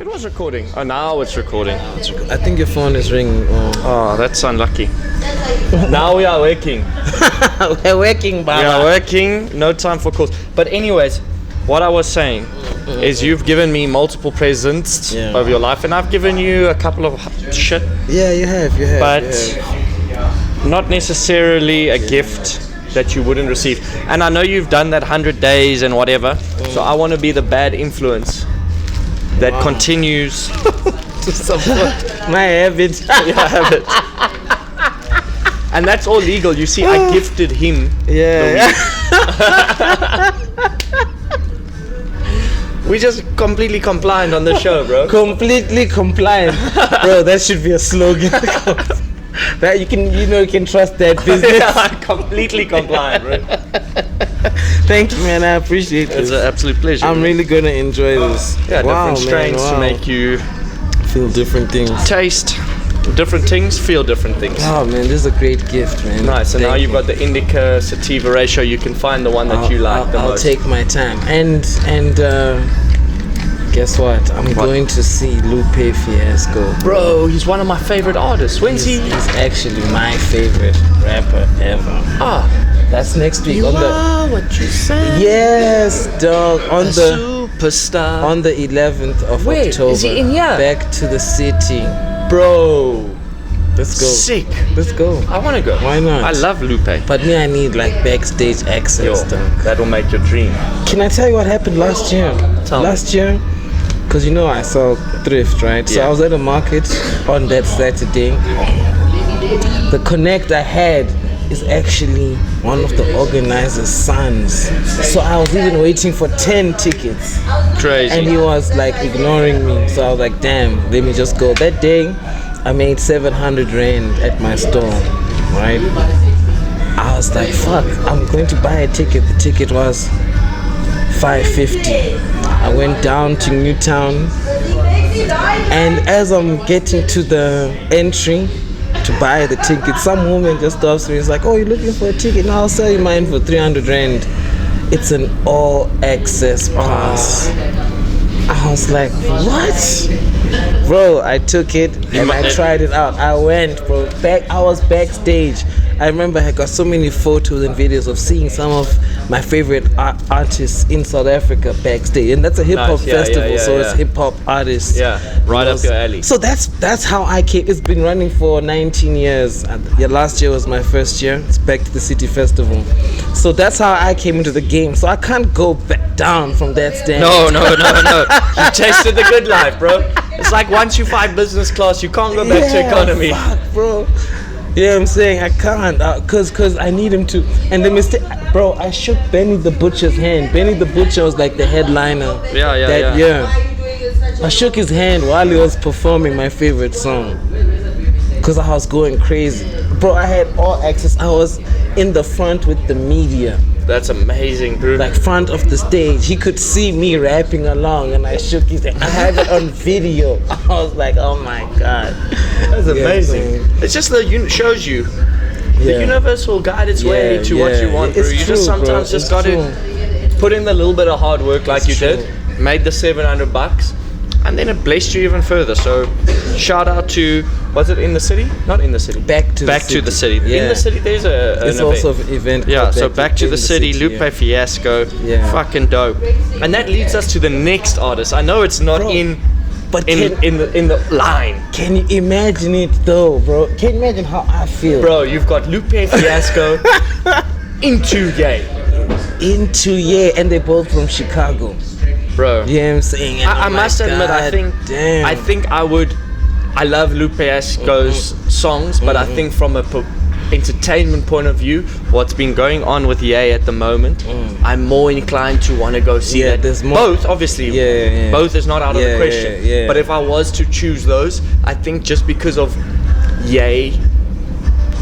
It was recording. Oh, now it's recording. I think your phone is ringing. Oh, that's unlucky. Now we are working. We're working, Baba. We are working. No time for calls. But anyways, what I was saying is you've given me multiple presents of your life, and I've given you a couple of shit. Yeah, you have. But not necessarily a gift that you wouldn't receive. And I know you've done that 100 days and whatever, so I want to be the bad influence that continues to support my habit. Your habit. And that's all legal. You see, I gifted him. Yeah. We just completely compliant on the show, bro. Completely compliant, bro. That should be a slogan. That you can trust that business. Yeah, completely compliant, bro. Thank you, man. I appreciate it. It's an absolute pleasure. I'm really gonna enjoy this. Yeah, different strains to make you feel different things. Taste different things, feel different things. Oh man, this is a great gift, man. Nice. And now you've got the indica sativa ratio. You can find the one that you like the most. I'll take my time. And guess what? I'm going to see Lupe Fiasco. Bro, he's one of my favorite artists. When's he? He's actually my favorite rapper ever. That's next week. What you said? Yes, dog. On the superstar. On the 11th of October. Is he in here? Back to the city. Bro. Let's go. Sick. Let's go. I want to go. Why not? I love Lupe. But me, I need like backstage access. That'll make your dream. Can I tell you what happened last year? Last year, because I sell thrift, right? So I was at a market on that Saturday. The connect I had is actually one of the organizer's sons. So I was even waiting for 10 tickets. Crazy. And he was like ignoring me. So I was like, damn, let me just go. That day, I made 700 rand at my store, right? I was like, fuck, I'm going to buy a ticket. The ticket was 550. I went down to Newtown, and as I'm getting to the entry to buy the ticket, some woman just stops me. It's like, oh, you're looking for a ticket? No, I'll sell you mine for 300 rand. It's an all access pass. I was like, what? Bro, I took it and I tried it out. I went, bro. I was backstage. I remember I got so many photos and videos of seeing some of my favorite artists in South Africa backstage, and that's a hip hop festival, so it's hip hop artists. Yeah, right up your alley. So that's how I came. It's been running for 19 years. Last year was my first year. It's Back to the City Festival. So that's how I came into the game. So I can't go back down from that stand. No. You tasted the good life, bro. It's like once you find business class, you can't go back to economy. Fuck, bro. Yeah, I'm saying I can't, cause I need him to. And the mistake, bro, I shook Benny the Butcher's hand. Benny the Butcher was like the headliner that year. I shook his hand while he was performing my favorite song, cause I was going crazy, bro. I had all access. I was in the front with the media. That's amazing, bro. Like front of the stage, he could see me rapping along, and I shook his hand. I have it on video. I was like, oh my god, that's amazing. It's just shows you the universal guide its way to what you want, bro. You just sometimes just got to put in the little bit of hard work, like you did, made the $700, and then it blessed you even further. So shout out to, was it in the city? Not in the city. Back to the city. Yeah. In the city, there's an also an event. Yeah, so Back to the City, Lupe Fiasco. Yeah. Fucking dope. And that leads us to the next artist. I know it's not in the line. Can you imagine it though, bro? Can you imagine how I feel? Bro, you've got Lupe Fiasco into Ye. And they're both from Chicago. Bro. Yeah, I'm saying. I must admit, I think I love Lupe Fiasco's songs, but I think from a entertainment point of view, what's been going on with Ye at the moment, I'm more inclined to want to go see that. There's more. Both, obviously. Both is not out of the question. But if I was to choose those, I think just because of Ye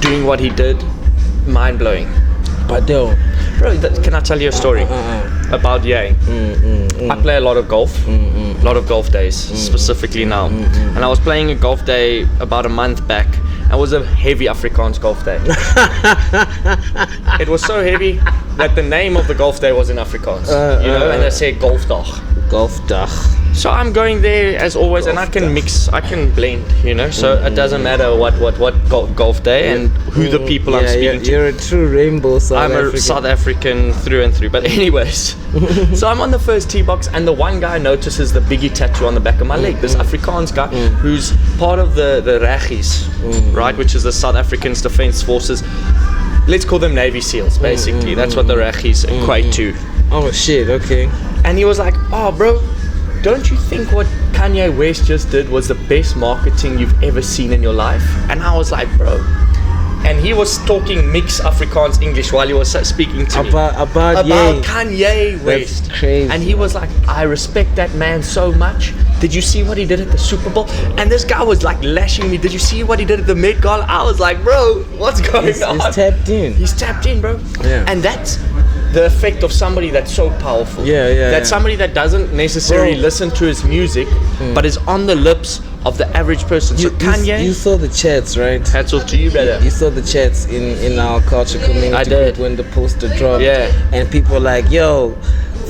doing what he did, mind blowing. But though, bro, can I tell you a story about Ye? I play a lot of golf, a lot of golf days, specifically now. And I was playing a golf day about a month back. It was a heavy Afrikaans golf day. It was so heavy that the name of the golf day was in Afrikaans, and they say golfdag. Golfdag. So I'm going there as always, and I can mix, I can blend, you know. So it doesn't matter what golf day and who the people I'm speaking to. You're a true rainbow South African. A South African through and through. But anyways, so I'm on the first tee box, and the one guy notices the biggie tattoo on the back of my leg. This Afrikaans guy who's part of the Raggies, right, which is the South Africans Defence Forces. Let's call them Navy SEALs, basically. That's what the Raggies equate to. Oh shit, okay. And he was like, oh bro, don't you think what Kanye West just did was the best marketing you've ever seen in your life? And I was like, bro. And he was talking mixed Afrikaans English while he was speaking to me about Kanye West. That's crazy. And he was like, I respect that man so much. Did you see what he did at the Super Bowl? And this guy was like lashing me. Did you see what he did at the Met Gala? I was like, bro, what's going on? He's tapped in. He's tapped in, bro. Yeah. And that's the effect of somebody that's so powerful. That's somebody that doesn't necessarily listen to his music, but is on the lips of the average person. So Kanye, you saw the chats, right? Hats off to you, brother. You saw the chats in our culture community I did. group when the poster dropped. Yeah. And people were like, yo,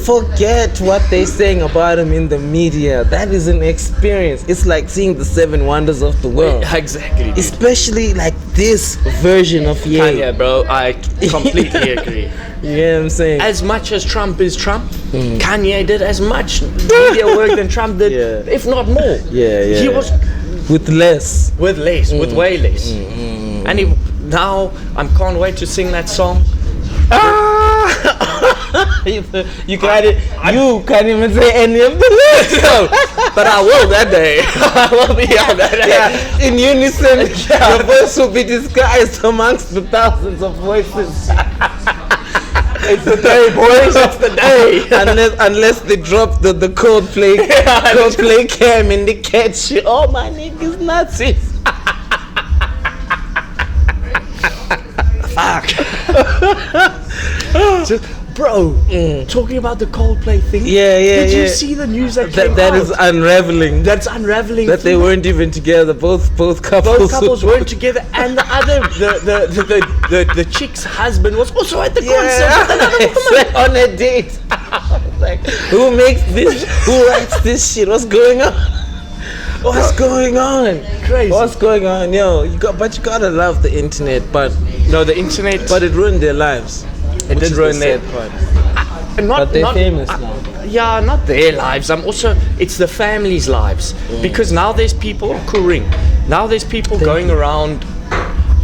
forget what they're saying about him in the media. That is an experience. It's like seeing the 7 wonders of the world. Exactly, dude. Especially like this version of Ye. Kanye, bro, I completely agree. You know what I'm saying? As much as Trump is Trump, Kanye did as much media work than Trump did, if not more. He was with less. With way less. And now I can't wait to sing that song. You can't even say any of the lyrics. No, but I will that day. I will be on that day. Yeah, in unison, your voice will be disguised amongst the thousands of voices. It's the day, boys. It's the day. Unless they drop the Coldplay cam and they catch you. Oh, my niggas Nazis. Fuck. Bro, talking about the Coldplay thing. Did you see the news that came that out? is unraveling. That's unraveling. That they weren't even together. Both couples. Both couples weren't together, and the other, the chick's husband was also at the concert with another woman on a date. Like, who makes this? Who writes this shit? What's going on? What's going on? Crazy. What's going on, yo? You gotta love the internet, but the internet. But it ruined their lives. It did ruin their part. But they're famous now. Yeah, not their lives. It's the family's lives, because now there's people Now there's people going around,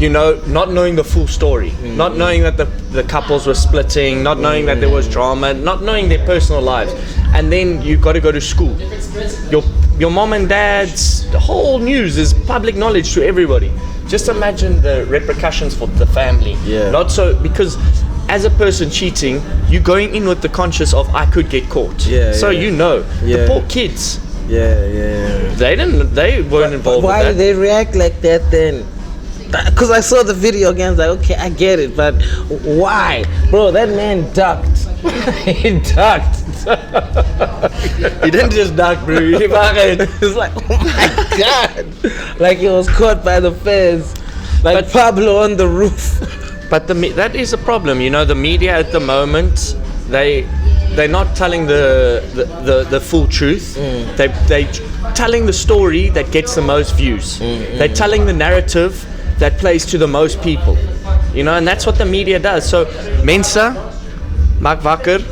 not knowing the full story, not knowing that the couples were splitting, not knowing that there was drama, not knowing their personal lives, and then you've got to go to school. Your mom and dad's whole news is public knowledge to everybody. Just imagine the repercussions for the family. Not so, because as a person cheating, you're going in with the conscious of I could get caught. The poor kids. They weren't involved. But why with that. did they react like that then? Because I saw the video again, like, okay, I get it, but why? Bro, that man ducked. He ducked. He didn't just duck, bro. He was like, oh my God. Like he was caught by the feds. Like Pablo on the roof. But that is a problem, the media at the moment, they're not telling the full truth. They telling the story that gets the most views. They're telling the narrative that plays to the most people, and that's what the media does. So Mensa, maak wakker,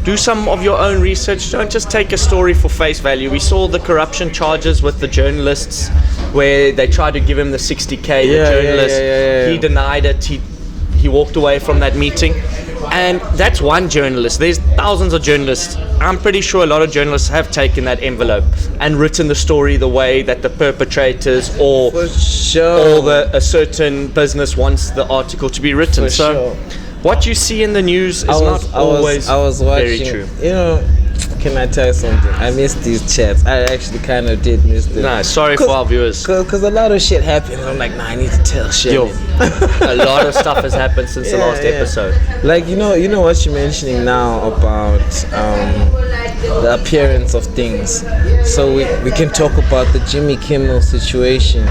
do some of your own research. Don't just take a story for face value. We saw the corruption charges with the journalists where they tried to give him the 60K. The journalist, he denied it. He walked away from that meeting. And that's one journalist. There's thousands of journalists. I'm pretty sure a lot of journalists have taken that envelope and written the story the way that the perpetrators or a certain business wants the article to be written. What you see in the news is not always very true. Can I tell you something? I missed these chats. I actually kind of did miss them. Nah, sorry for our viewers. Because a lot of shit happened. I'm like, I need to tell shit. A lot of stuff has happened since the last episode. Like, you know what you're mentioning now about the appearance of things. So we can talk about the Jimmy Kimmel situation.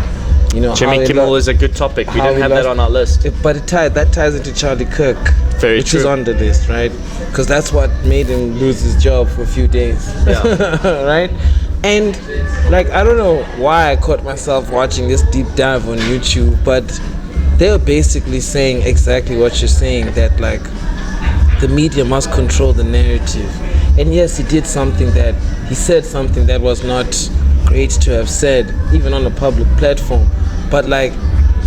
Jimmy Kimmel is a good topic. We didn't have that on our list. But that ties into Charlie Kirk which true. is on the list, right? Because that's what made him lose his job for a few days, right? And like, I don't know why I caught myself watching this deep dive on YouTube, but they were basically saying exactly what you're saying, that like the media must control the narrative. And yes, he said something that was not great to have said, even on a public platform, but like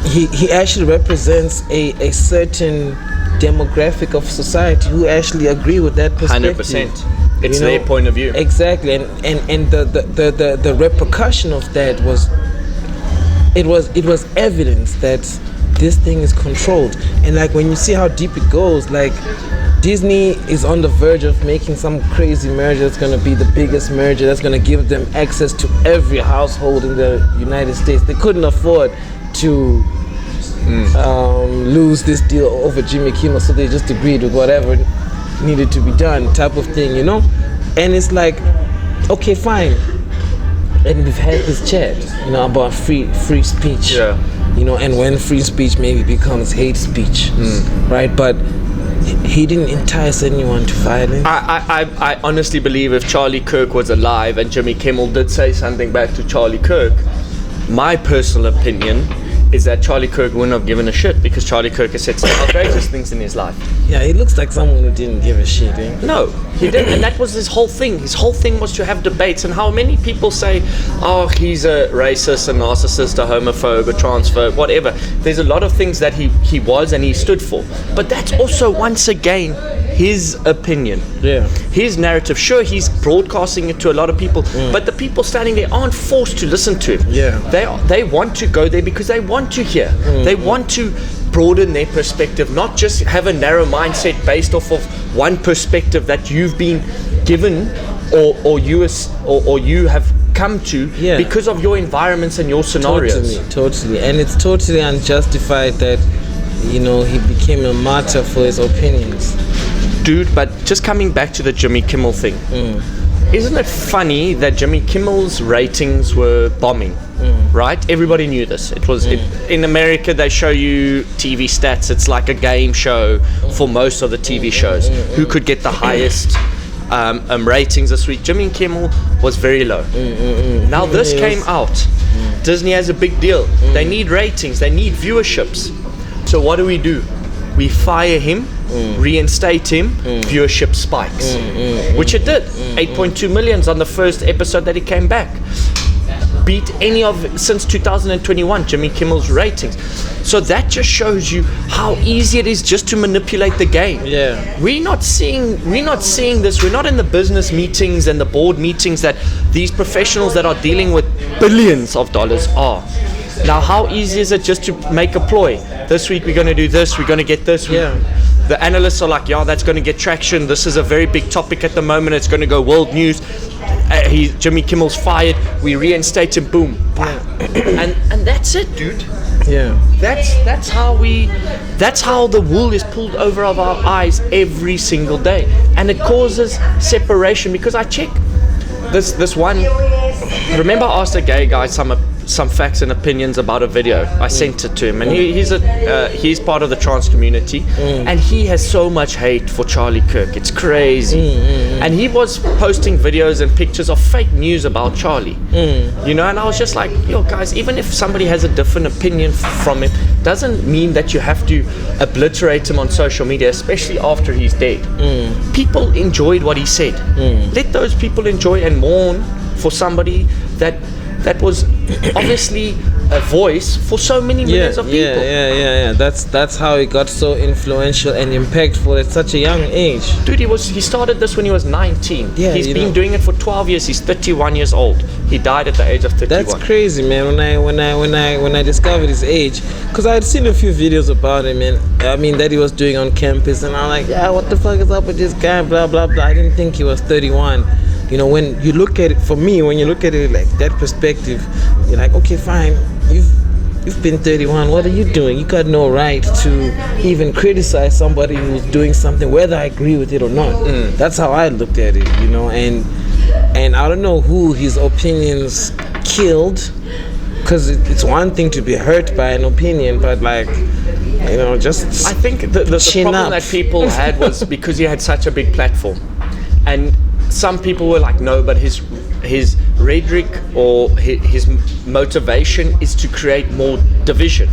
he actually represents a certain demographic of society who actually agree with that perspective. 100%. It's their point of view. Exactly, and the repercussion of that was it was evidence that this thing is controlled. And like when you see how deep it goes, like Disney is on the verge of making some crazy merger that's going to be the biggest merger that's going to give them access to every household in the United States. They couldn't afford to lose this deal over Jimmy Kimmel, so they just agreed with whatever needed to be done, type of thing, And it's like, okay, fine. And we've had this chat, about free speech. Yeah. And when free speech maybe becomes hate speech, right? But he didn't entice anyone to violence. I honestly believe if Charlie Kirk was alive and Jimmy Kimmel did say something back to Charlie Kirk, my personal opinion is that Charlie Kirk wouldn't have given a shit, because Charlie Kirk has said some outrageous things in his life. Yeah, he looks like someone who didn't give a shit, eh? No, he didn't, and that was his whole thing. His whole thing was to have debates, and how many people say, oh, he's a racist, a narcissist, a homophobe, a transphobe, whatever. There's a lot of things that he was and he stood for. But that's also, once again, his opinion. Yeah. His narrative. Sure, he's broadcasting it to a lot of people, but the people standing there aren't forced to listen to him. Yeah. They want to go there because they want to hear. They want to broaden their perspective, not just have a narrow mindset based off of one perspective that you've been given or you have come to because of your environments and your scenarios. Totally. And it's totally unjustified that, he became a martyr for his opinions. Dude, but just coming back to the Jimmy Kimmel thing, isn't it funny that Jimmy Kimmel's ratings were bombing? Right? Everybody knew this. It was in America. They show you TV stats. It's like a game show for most of the TV shows. Who could get the highest ratings this week? Jimmy Kimmel was very low. Now this came out. Disney has a big deal. They need ratings. They need viewerships. So what do? We fire him, reinstate him, viewership spikes, which it did. 8.2 million on the first episode that he came back. Beat any of since 2021 Jimmy Kimmel's ratings. So that just shows you how easy it is just to manipulate the game. Yeah. We're not seeing this. We're not in the business meetings and the board meetings that these professionals that are dealing with billions of dollars are. Now, how easy is it just to make a ploy? This week we're going to do this, we're going to get this. Yeah. The analysts are like, that's going to get traction. This is a very big topic at the moment. It's going to go world news. Jimmy Kimmel's fired. We reinstate him. Boom. Yeah. And that's it, dude. Yeah. That's how the wool is pulled over of our eyes every single day, and it causes separation. Because I check this one. Remember, I asked a gay guy some facts and opinions about a video. I sent it to him, and he's part of the trans community, and he has so much hate for Charlie Kirk. It's crazy. And he was posting videos and pictures of fake news about Charlie. And I was just like, guys, even if somebody has a different opinion from him, doesn't mean that you have to obliterate him on social media, especially after he's dead. People enjoyed what he said. Let those people enjoy and mourn for somebody that was obviously a voice for so many millions of people. Yeah. That's how he got so influential and impactful at such a young age. Dude, he started this when he was 19. Yeah, he's been doing it for 12 years. He's 31 years old. He died at the age of 31. That's crazy, man. When I discovered his age, because I had seen a few videos about him, and I mean that he was doing on campus, and I'm like, what the fuck is up with this guy? Blah blah blah. I didn't think he was 31. When you look at it, for me, when you look at it like that perspective, you're like, okay, fine, you've been 31, what are you doing? You got no right to even criticize somebody who's doing something, whether I agree with it or not. That's how I looked at it, and I don't know who his opinions killed, because it's one thing to be hurt by an opinion, but like, You know, just I think the problem that people had was because he had such a big platform, and some people were like, no, but his rhetoric or his motivation is to create more division.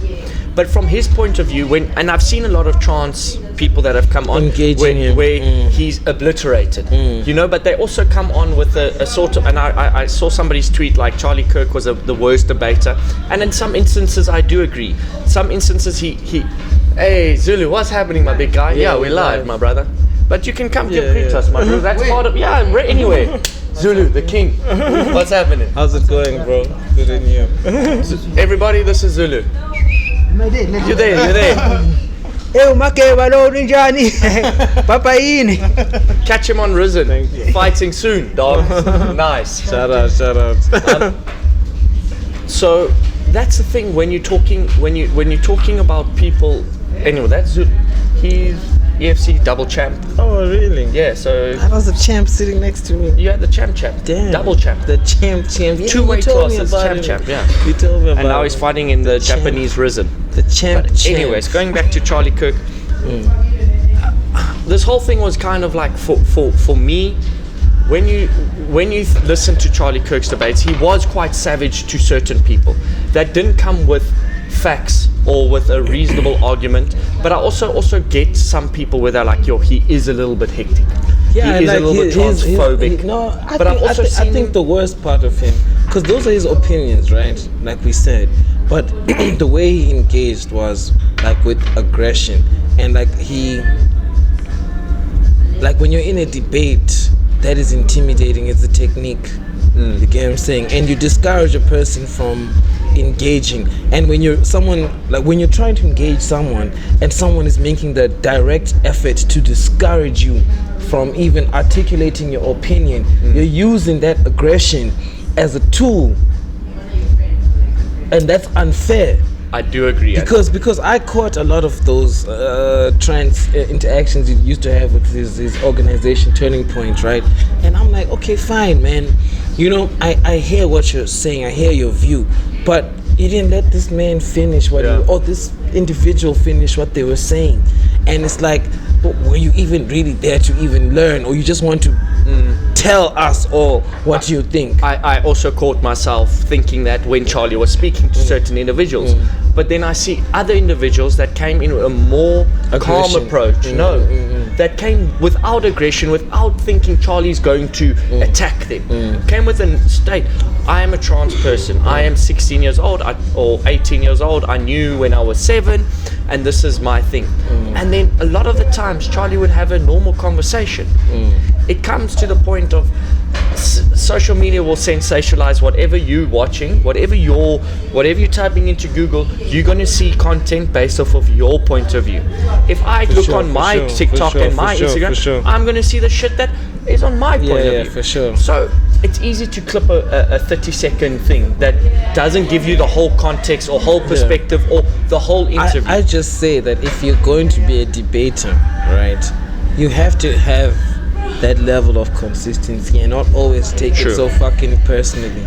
But from his point of view, and I've seen a lot of trans people that have come on where he's obliterated, you know, but they also come on with a sort of, and I saw somebody's tweet like Charlie Kirk was the worst debater, and in some instances I do agree. Some instances he hey Zulu, what's happening, my big guy? Yeah, we're live, my brother. But you can come greet us, my brother. That's part of anyway. Zulu, the king. What's happening? How's it going, bro? Good in you. Everybody, this is Zulu. You're there. Catch him on Risen. Fighting soon, dog. Nice. Shout out. So that's the thing when you're talking about people. Anyway, that's Zulu. He's EFC double champ. Oh, really? Yeah, so I was a champ sitting next to me. You had the champ. Damn. Double champ. The champ. Yeah, two-way classes, champ. Yeah. You told me about it. And now he's fighting in the Japanese Risen. The champ. But anyways, going back to Charlie Kirk. This whole thing was kind of like for me, when you listen to Charlie Kirk's debates, he was quite savage to certain people that didn't come with facts or with a reasonable argument. But I also get some people where they're like, yo, he is a little bit hectic. Yeah, he is a little bit transphobic. I think the worst part of him, because those are his opinions, right? Like we said, but the way he engaged was like with aggression, and like when you're in a debate that is intimidating, it's a technique. You get what I'm saying? And you discourage a person from engaging. And when you're trying to engage someone and someone is making the direct effort to discourage you from even articulating your opinion, you're using that aggression as a tool, and that's unfair. I do agree. Because I caught a lot of those trans interactions you used to have with this organization, Turning Point, right? And I'm like, okay, fine, man. You know, I hear what you're saying, I hear your view, but you didn't let this man finish or this individual finish what they were saying. And it's like, were you even really there to even learn, or you just want to tell us all what you think? I also caught myself thinking that when Charlie was speaking to certain individuals, but then I see other individuals that came in with a more calm approach. That came without aggression, without thinking Charlie's going to attack them. Came with a state. I am a trans person. I am 16 years old or 18 years old. I knew when I was 7, and this is my thing. And then a lot of the times Charlie would have a normal conversation. It comes to the point of social media will sensationalize whatever you're watching, whatever you're typing into Google. You're going to see content based off of your point of view. If I look on my TikTok and my Instagram, I'm going to see the shit that is on my point of view. For sure. So it's easy to clip a 30-second thing that doesn't give you the whole context or whole perspective or the whole interview. I just say that if you're going to be a debater, right, you have to have that level of consistency and not always take it so fucking personally.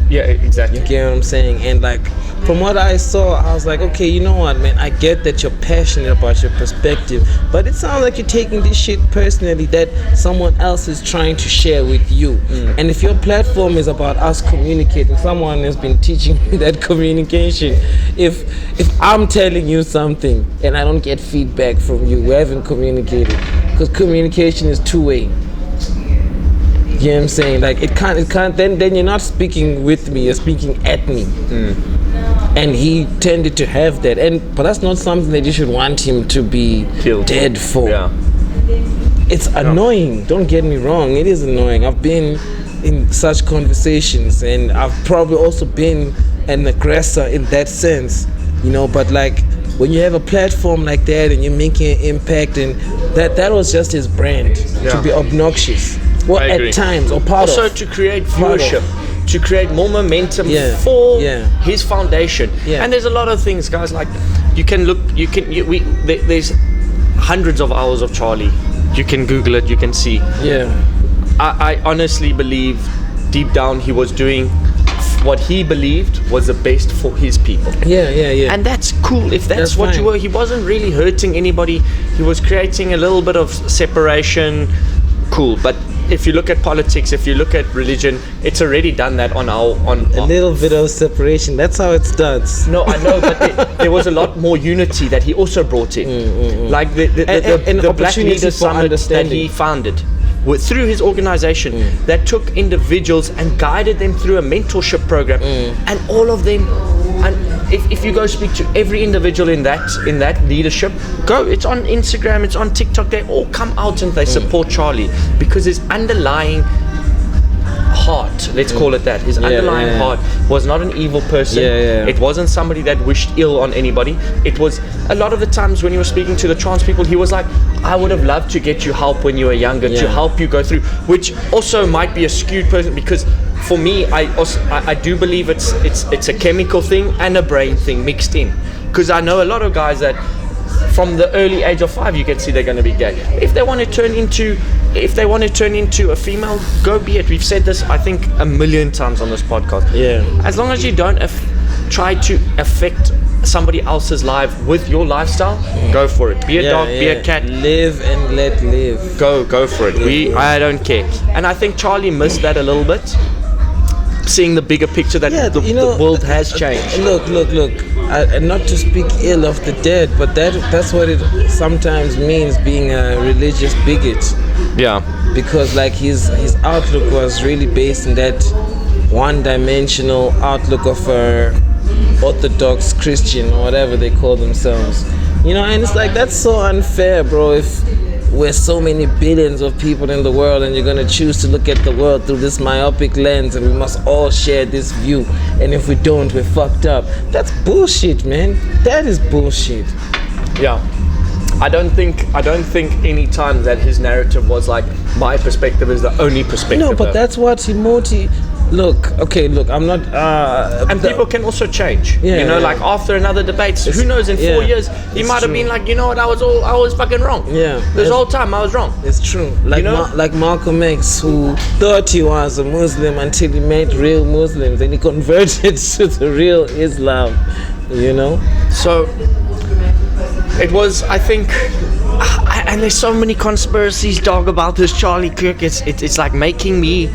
Yeah, exactly. You get what I'm saying? And like, from what I saw, I was like, okay, you know what, man, I get that you're passionate about your perspective, but it sounds like you're taking this shit personally that someone else is trying to share with you. And if your platform is about us communicating, someone has been teaching me that communication. If I'm telling you something and I don't get feedback from you, we haven't communicated, because communication is two-way. You know what I'm saying? Like it can't. Then you're not speaking with me. You're speaking at me. And he tended to have that. But that's not something that you should want him to be dead for. Yeah. It's annoying. Don't get me wrong. It is annoying. I've been in such conversations, and I've probably also been an aggressor in that sense. You know, but like when you have a platform like that and you're making an impact, and that was just his brand to be obnoxious. Well, at times, or part also of. Also to create viewership, to create more momentum for his foundation. And there's a lot of things, guys, like you can look, there's hundreds of hours of Charlie. You can Google it, you can see. Yeah. I honestly believe deep down he was doing what he believed was the best for his people. Yeah. And that's cool if that's what fine. you were. He wasn't really hurting anybody. He was creating a little bit of separation. Cool. But if you look at politics, if you look at religion, it's already done that on a little bit of separation. That's how it starts. No, I know, but there was a lot more unity that he also brought in. Like the Black Leaders Summit that he founded through his organization that took individuals and guided them through a mentorship program, and all of them. And if you go speak to every individual in that leadership, it's on Instagram, it's on TikTok, they all come out and they support Charlie because his underlying heart, let's call it that, his underlying heart was not an evil person. It wasn't somebody that wished ill on anybody. It was a lot of the times when he was speaking to the trans people, he was like, I would have loved to get you help when you were younger, to help you go through, which also might be a skewed person, because for me, I do believe it's a chemical thing and a brain thing mixed in, because I know a lot of guys that from the early age of 5 you can see they're going to be gay. If they want to turn into a female, go be it. We've said this I think a million times on this podcast. As long as you don't try to affect somebody else's life with your lifestyle, go for it. Be a dog, be a cat, live and let live. Go for it. I don't care. And I think Charlie missed that a little bit, seeing the bigger picture that the world has changed. Look. And not to speak ill of the dead, but that's what it sometimes means, being a religious bigot. Yeah. Because like his outlook was really based in that one-dimensional outlook of a Orthodox Christian or whatever they call themselves. And it's like, that's so unfair, bro. If we're so many billions of people in the world and you're going to choose to look at the world through this myopic lens and we must all share this view, and if we don't, we're fucked up. That's bullshit, man. That is bullshit. Yeah. I don't think any time that his narrative was like, my perspective is the only perspective. No, but that's what Timothy. Look, I'm not. And people can also change. Like after another debate, who knows? In 4 years, he might have been like, you know what, I was fucking wrong. This whole time I was wrong. It's true. Like like Malcolm X, who thought he was a Muslim until he met real Muslims and he converted to the real Islam. So it was, I think. And there's so many conspiracies, dog, about this Charlie Kirk. It's like making me.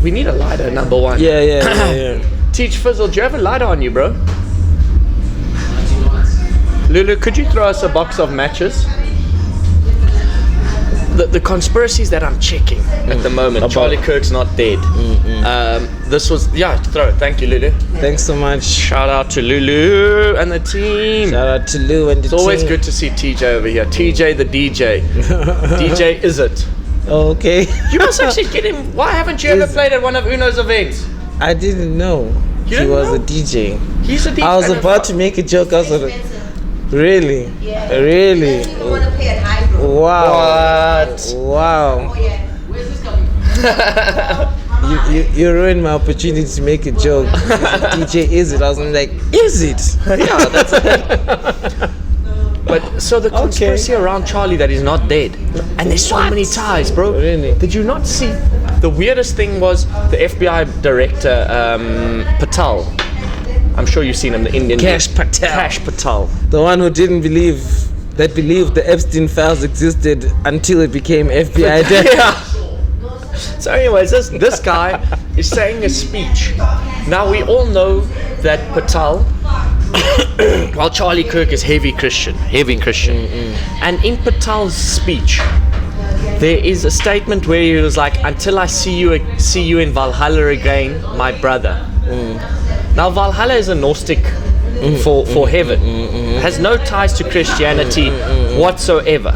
We need a lighter, number one. Yeah. Teach Fizzle, do you have a lighter on you, bro? Lulu, could you throw us a box of matches? The conspiracies that I'm checking at the moment. Charlie Kirk's not dead. This was throw it. Thank you, Lulu. Thanks so much. Shout out to Lulu and the team. Shout out to Lou and the team. It's always good to see TJ over here. TJ the DJ. DJ is it? Okay. You must actually get him. Why haven't you ever played at one of Uno's events? I didn't know he was a DJ. He's a DJ. I was about to make a joke. I was like, really? Yeah. Really? You want to pay at high growth. Wow. What? Wow. Oh yeah. Where's this coming from? You ruined my opportunity to make a joke. DJ, is it? I was like, is it? Yeah, that's it. But so the conspiracy around Charlie that he's not dead, and there's so many ties, bro. Really? Did you not see? The weirdest thing was the FBI director, Patel. I'm sure you've seen him, the Indian. Cash Patel. The one who didn't believe the Epstein files existed until it became FBI data. Yeah. So anyways, this guy is saying a speech. Now we all know that Patel, well, Charlie Kirk is heavy Christian. And in Patel's speech, there is a statement where he was like, until I see you in Valhalla again, my brother. Now Valhalla is a Gnostic for heaven. Has no ties to Christianity whatsoever.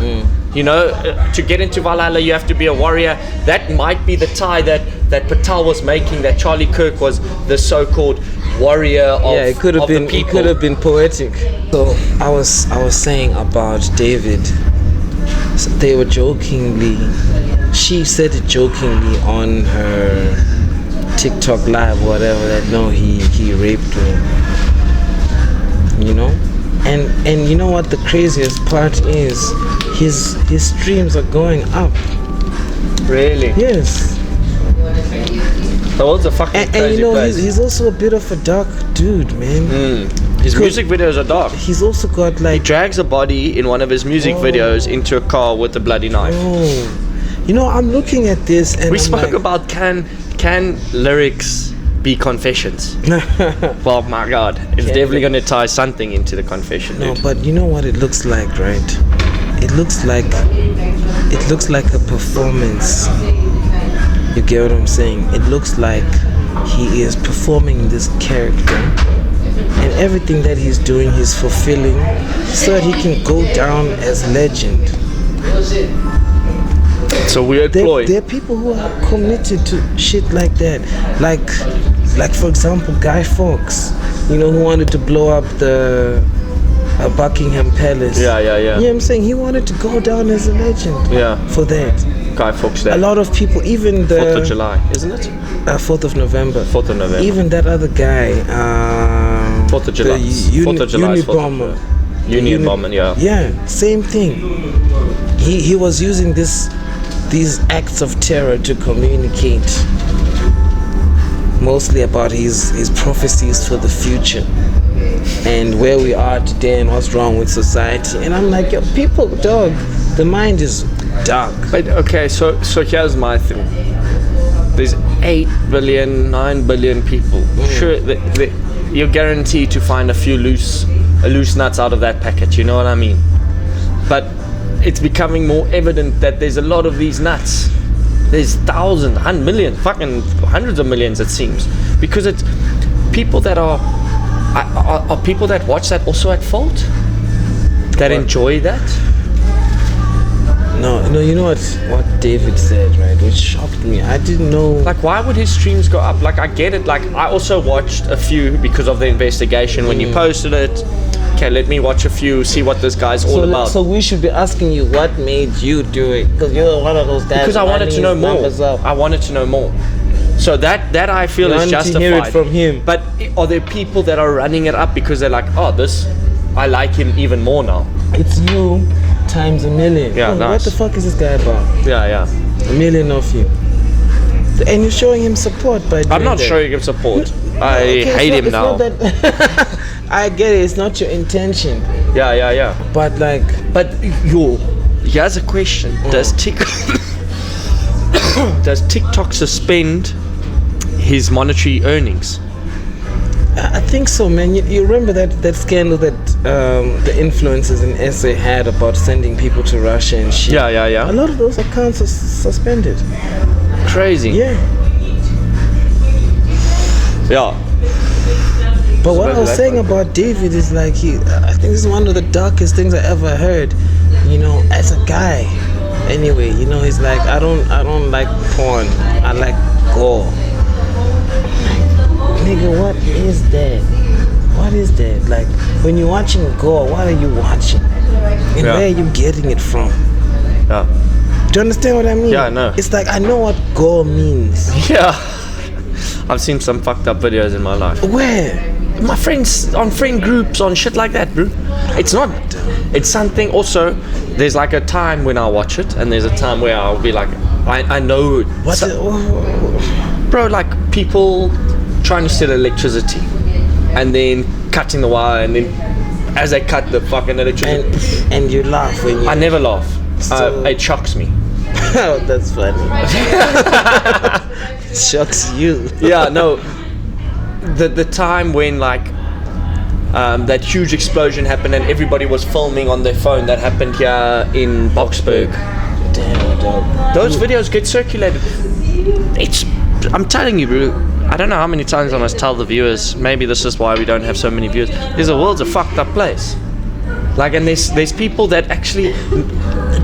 To get into Valhalla you have to be a warrior. That might be the tie that Patel was making, that Charlie Kirk was the so-called warrior of, it could have been the people. It could have been poetic. So I was saying about David. So they were she said it jokingly on her TikTok live, whatever, that no, he raped her. And you know what the craziest part is? His streams are going up. Really? Yes. The world's a fucking And crazy you know, place. he's also a bit of a dark dude, man. His music videos are dark. He's also got He like, drags a body in one of his music videos into a car with a bloody knife. you know, I'm looking at this and We I'm spoke like, about can lyrics be confessions? Well, my God, it's definitely going to tie something into the confession, no, dude. but you know what it looks like, right? It looks like a performance. You get what I'm saying? It looks like he is performing this character, and everything that he's doing, he's fulfilling so that he can go down as legend. It's a weird ploy. There are people who are committed to shit like that. Like for example, Guy Fawkes, you know, who wanted to blow up the Buckingham Palace. Yeah. You know what I'm saying? He wanted to go down as a legend. Yeah. For that. Guy Fawkes A Day. lot of people, even the 4th of July, isn't it? 4th of November. 4th of November. Even that other guy, 4th of July. the 4th of July is 4th of Unibomber. July. Union bombing, yeah. Yeah, same thing. He was using these acts of terror to communicate mostly about his prophecies for the future and where we are today and what's wrong with society. And I'm like, yo, people, dog, the mind is dark. But okay, so here's my thing. There's 8 billion, 9 billion people. Sure, you're guaranteed to find a few loose nuts out of that packet. You know what I mean? But it's becoming more evident that there's a lot of these nuts. There's thousands, millions, fucking hundreds of millions, it seems, because it's people that are people that watch that also at fault, that enjoy that. No, you know what David said, right? Which shocked me. I didn't know. Like, why would his streams go up? Like, I get it. Like, I also watched a few because of the investigation when you posted it. Okay, let me watch a few, see what this guy's all about. So we should be asking you what made you do it, because you're one of those guys. Because I wanted to know more. I wanted to know more. So that I feel is justified. To hear it from him. But are there people that are running it up because they're like, oh, this, I like him even more now? It's you times a million. Yeah, What nice. the fuck is this guy about? Yeah. A million of you. And you're showing him support by doing I'm not that. showing him support. I Okay, hate him it's now. not that I get it. It's not your intention. Yeah. But like, But here's a question: Does TikTok suspend his monetary earnings? I think so, man. You remember that scandal that the influencers in SA had about sending people to Russia and shit? Yeah. A lot of those accounts are suspended. Crazy. Yeah. Yeah. But what I was saying about David is like I think this is one of the darkest things I ever heard. You know, as a guy. Anyway, you know, he's like, I don't like porn. I like gore. Nigga, what is that? What is that? Like, when you're watching gore, what are you watching? And where are you getting it from? Yeah. Do you understand what I mean? Yeah, I know. It's like, I know what gore means. Yeah. I've seen some fucked up videos in my life. Where? My friends, on friend groups, on shit like that, bro. It's not, it's something also, there's like a time when I watch it, and there's a time where I'll be like, I know. Bro, like people trying to steal electricity, and then cutting the wire, and then as they cut the fucking electricity. And you laugh when you... I never laugh. So- It shocks me. Oh, that's funny. It shocks you. Yeah, no. The time when like that huge explosion happened and everybody was filming on their phone, that happened here in Boksburg. Damn, dog. Those videos get circulated. I'm telling you, bro. I don't know how many times I must tell the viewers. Maybe this is why we don't have so many viewers. The world's a fucked up place. Like, and there's people that actually,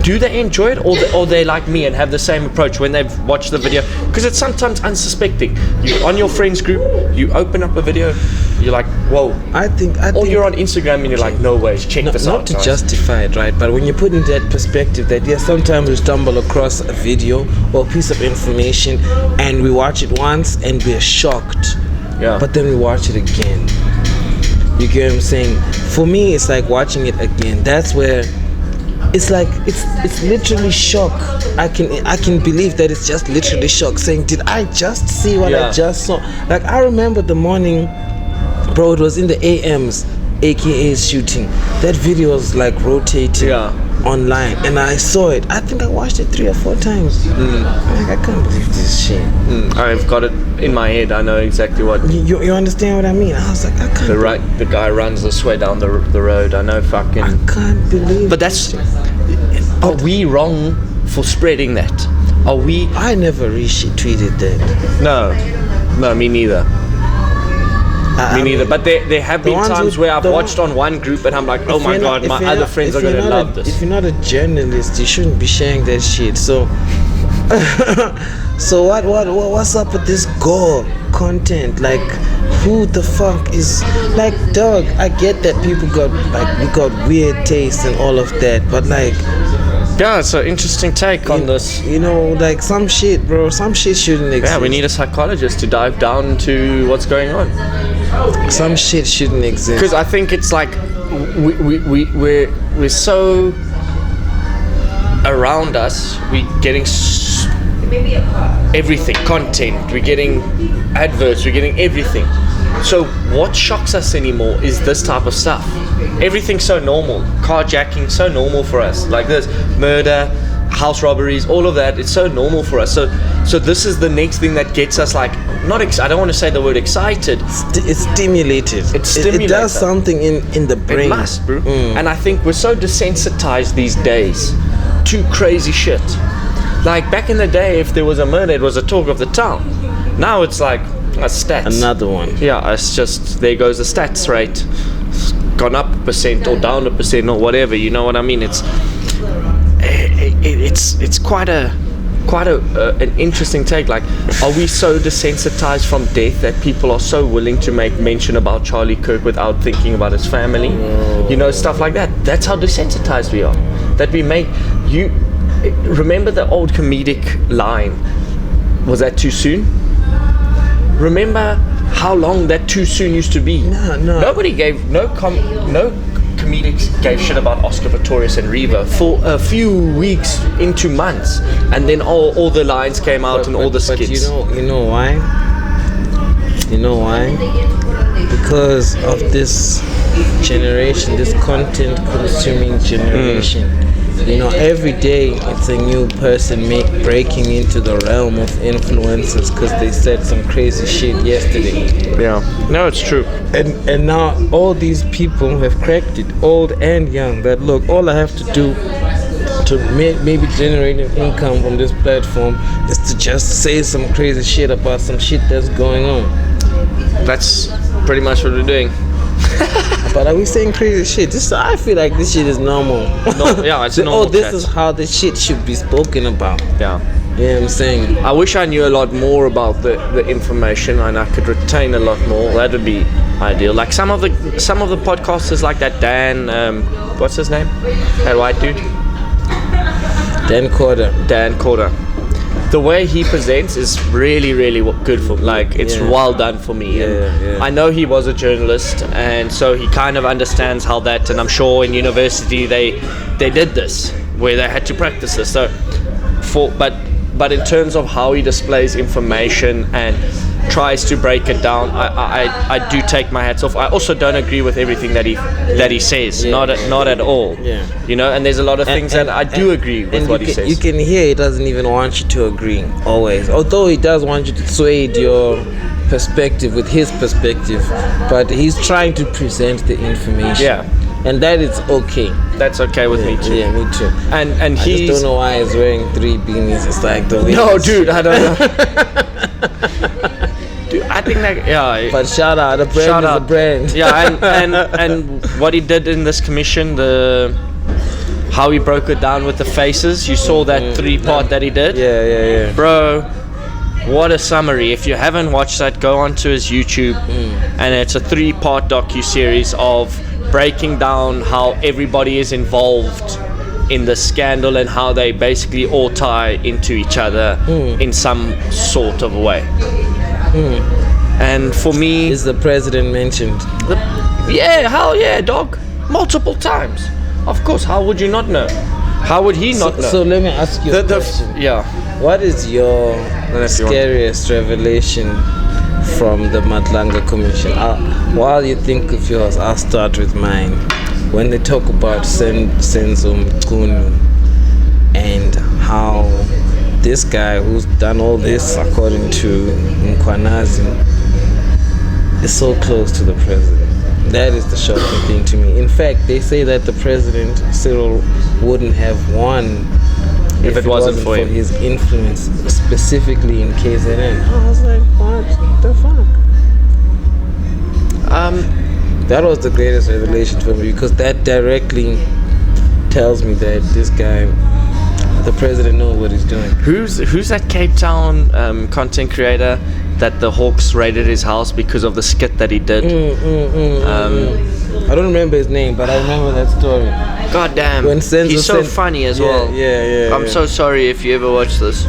do they enjoy it, or they like me and have the same approach when they've watched the video? Because it's sometimes unsuspecting. You on your friends group, you open up a video, you're like, whoa. I think Or you're on Instagram and you're like, no way, check this out. Not to guys. justify it, right? But when you put in that perspective that yes, sometimes we stumble across a video or a piece of information and we watch it once and we're shocked. Yeah. But then we watch it again. You get what I'm saying? For me, it's like watching it again. That's where it's like it's literally shock. I can believe that it's just literally shock, saying, did I just see what I just saw? Like, I remember the morning, bro, it was in the AMs, aka shooting. That video was like rotating online, and I saw it. I think I watched it 3 or 4 times. Like, I can't believe this shit. I've got it in my head. I know exactly what you understand what I mean. I was like, I can't. The guy runs this way down the road. I know, fucking. I can't believe. But that's. Are we wrong for spreading that? Are we? I never retweeted that. No, me neither. Me neither. But there have been times where I've watched on one group and I'm like, oh my god, my other friends are gonna love this. If you're not a journalist, you shouldn't be sharing that shit. So, so what's up with this gore content? Like, who the fuck is like, dog? I get that people got we got weird taste and all of that, but like. Yeah, it's an interesting take on this. You know, like some shit, bro. Some shit shouldn't exist. Yeah, we need a psychologist to dive down into what's going on. Some shit shouldn't exist. Because I think it's like we're so around us. We're getting everything, content. We're getting adverts. We're getting everything. So what shocks us anymore is this type of stuff. Everything's so normal. Carjacking, so normal for us. Like this, murder, house robberies, all of that. It's so normal for us. So this is the next thing that gets us like I don't want to say the word excited. It's stimulated. It does something in the brain. It must, bro. And I think we're so desensitized these days to crazy shit. Like back in the day, if there was a murder, it was a talk of the town. Now it's like a stats. Another one. Yeah, it's just there goes the stats rate. It's gone up 1% or down 1% or whatever. You know what I mean? It's quite an interesting take. Like, are we so desensitized from death that people are so willing to make mention about Charlie Kirk without thinking about his family? You know, stuff like that. That's how desensitized we are. That we make you remember the old comedic line. Was that too soon? Remember how long that too soon used to be? No. Nobody gave no comedics gave shit about Oscar Pistorius and Reva for a few weeks into months, and then all the lines came out and all the skits. But you know why? You know why? Because of this generation, this content consuming generation. You know, every day it's a new person breaking into the realm of influencers because they said some crazy shit yesterday. Yeah, no, it's true. And now all these people have cracked it, old and young, that look, all I have to do to maybe generate an income from this platform is to just say some crazy shit about some shit that's going on. That's pretty much what we're doing. But are we saying crazy shit? I feel like this shit is normal. No, yeah, it's normal. This is how the shit should be spoken about. Yeah. Yeah, I'm saying. I wish I knew a lot more about the information and I could retain a lot more. That would be ideal. Like some of the podcasters, like that Dan, what's his name? That white dude. Dan Corder. The way he presents is really, really good for me. Like, it's well done for me. Yeah. I know he was a journalist, and so he kind of understands how that, and I'm sure in university they did this, where they had to practice this. So, but in terms of how he displays information and tries to break it down, I do take my hats off. I also don't agree with everything that he says, not at all. Yeah. You know, and there's a lot of things that I do agree with what he says. You can hear he doesn't even want you to agree always, although he does want you to sway your perspective with his perspective, but he's trying to present the information. Yeah. And that is okay. That's okay with me too. Yeah, me too. And I just don't know why he's wearing 3 beanies. It's like the way. No, dude, I don't know. Dude, I think that But shout out, the brand is a brand. Yeah, and what he did in this commission, how he broke it down with the faces. You saw that 3-part that he did. Yeah. Bro, what a summary. If you haven't watched that, go onto his YouTube, and it's a 3-part docu-series of breaking down how everybody is involved in the scandal and how they basically all tie into each other in some sort of way. And for me, is the president mentioned? Yeah, hell yeah, dog. Multiple times. Of course, how would you not know? How would he not know? So let me ask you a question. Yeah. What is your scariest revelation from the Madlanga Commission? While you think of yours, I'll start with mine. When they talk about Senzo Mchunu and how this guy who's done all this, according to Mkwanazi, is so close to the president. That is the shocking thing to me. In fact, they say that the president, Cyril, wouldn't have won if it wasn't for his influence, specifically in KZN. I was like, what the fuck? That was the greatest revelation for me, because that directly tells me that this guy, the president, knows what he's doing. Who's that Cape Town content creator that the Hawks raided his house because of the skit that he did? I don't remember his name, but I remember that story. God damn. When Senzo he's so funny as well. Yeah. I'm so sorry if you ever watch this.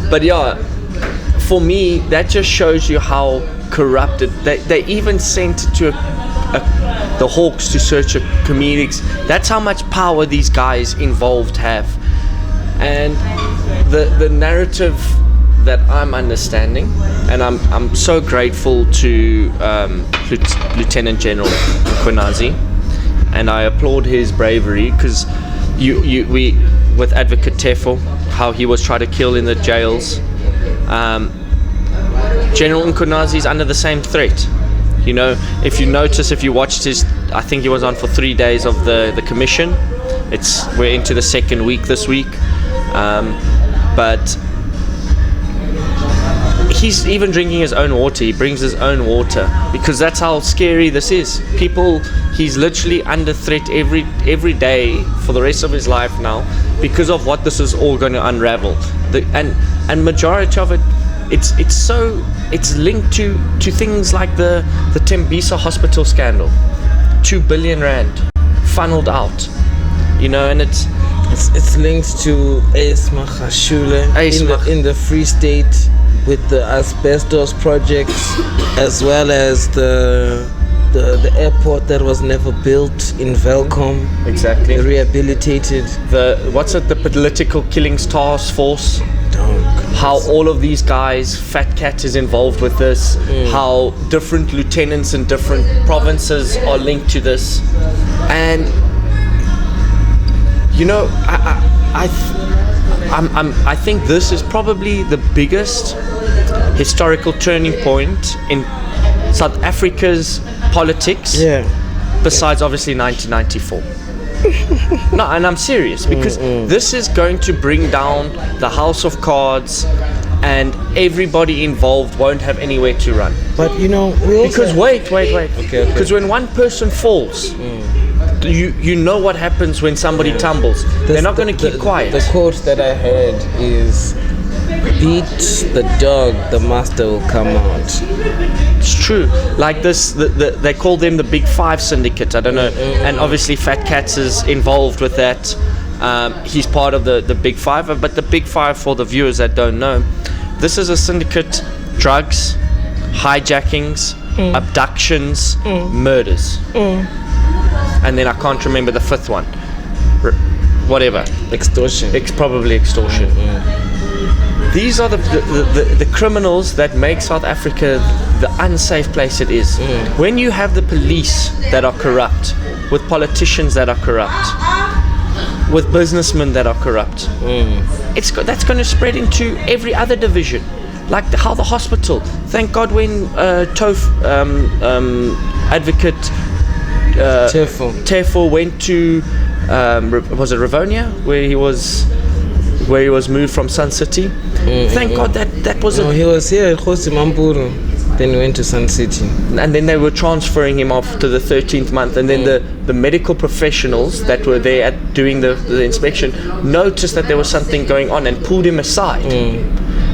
But yeah, for me, that just shows you how corrupted. They even sent it to the Hawks to search comedics. That's how much power these guys involved have. And the narrative that I'm understanding, and I'm so grateful to Lieutenant General Mkwanazi, and I applaud his bravery, because we with Advocate Tefo, how he was tried to kill in the jails. General Mkwanazi is under the same threat. You know, if you notice, if you watched his, I think he was on for 3 days of the commission. We're into the second week this week, but he's even drinking his own water. He brings his own water, because that's how scary this is. He's literally under threat every day for the rest of his life now, because of what this is all going to unravel. And majority of it, it's linked to things like the Tembisa hospital scandal. 2 billion rand funneled out, you know, and it's linked to Ace Magashule in the Free State, with the asbestos projects, as well as the airport that was never built in Velcom. Exactly. Rehabilitated. The political killings task force. How all of these guys, Fat Cat is involved with this. How different lieutenants in different provinces are linked to this, and you know, I think this is probably the biggest historical turning point in South Africa's politics. Yeah. Besides, obviously, 1994. No, and I'm serious, because this is going to bring down the House of Cards, and everybody involved won't have anywhere to run. But you know, because wait. Okay. Because when one person falls, you know what happens when somebody tumbles. They're not going to keep quiet. The quote that I heard is, "Beat the dog, the master will come out." It's true. Like this, they call them the Big Five syndicate. I don't know. And obviously Fat Cats is involved with that. He's part of the Big Five. But the Big Five, for the viewers that don't know, this is a syndicate: drugs, hijackings, abductions, murders. And then I can't remember the fifth one. Whatever. Extortion. Probably extortion. These are the criminals that make South Africa the unsafe place it is. When you have the police that are corrupt, with politicians that are corrupt, with businessmen that are corrupt, that's going to spread into every other division. Like how the hospital. Thank God when Advocate Tefo went to was it Rivonia, where he was moved from Sun City. Thank God that was. No, he was here at Khosi Mampuru. Then he went to Sun City. And then they were transferring him off to the 13th month. And then the medical professionals that were there at doing the inspection noticed that there was something going on and pulled him aside.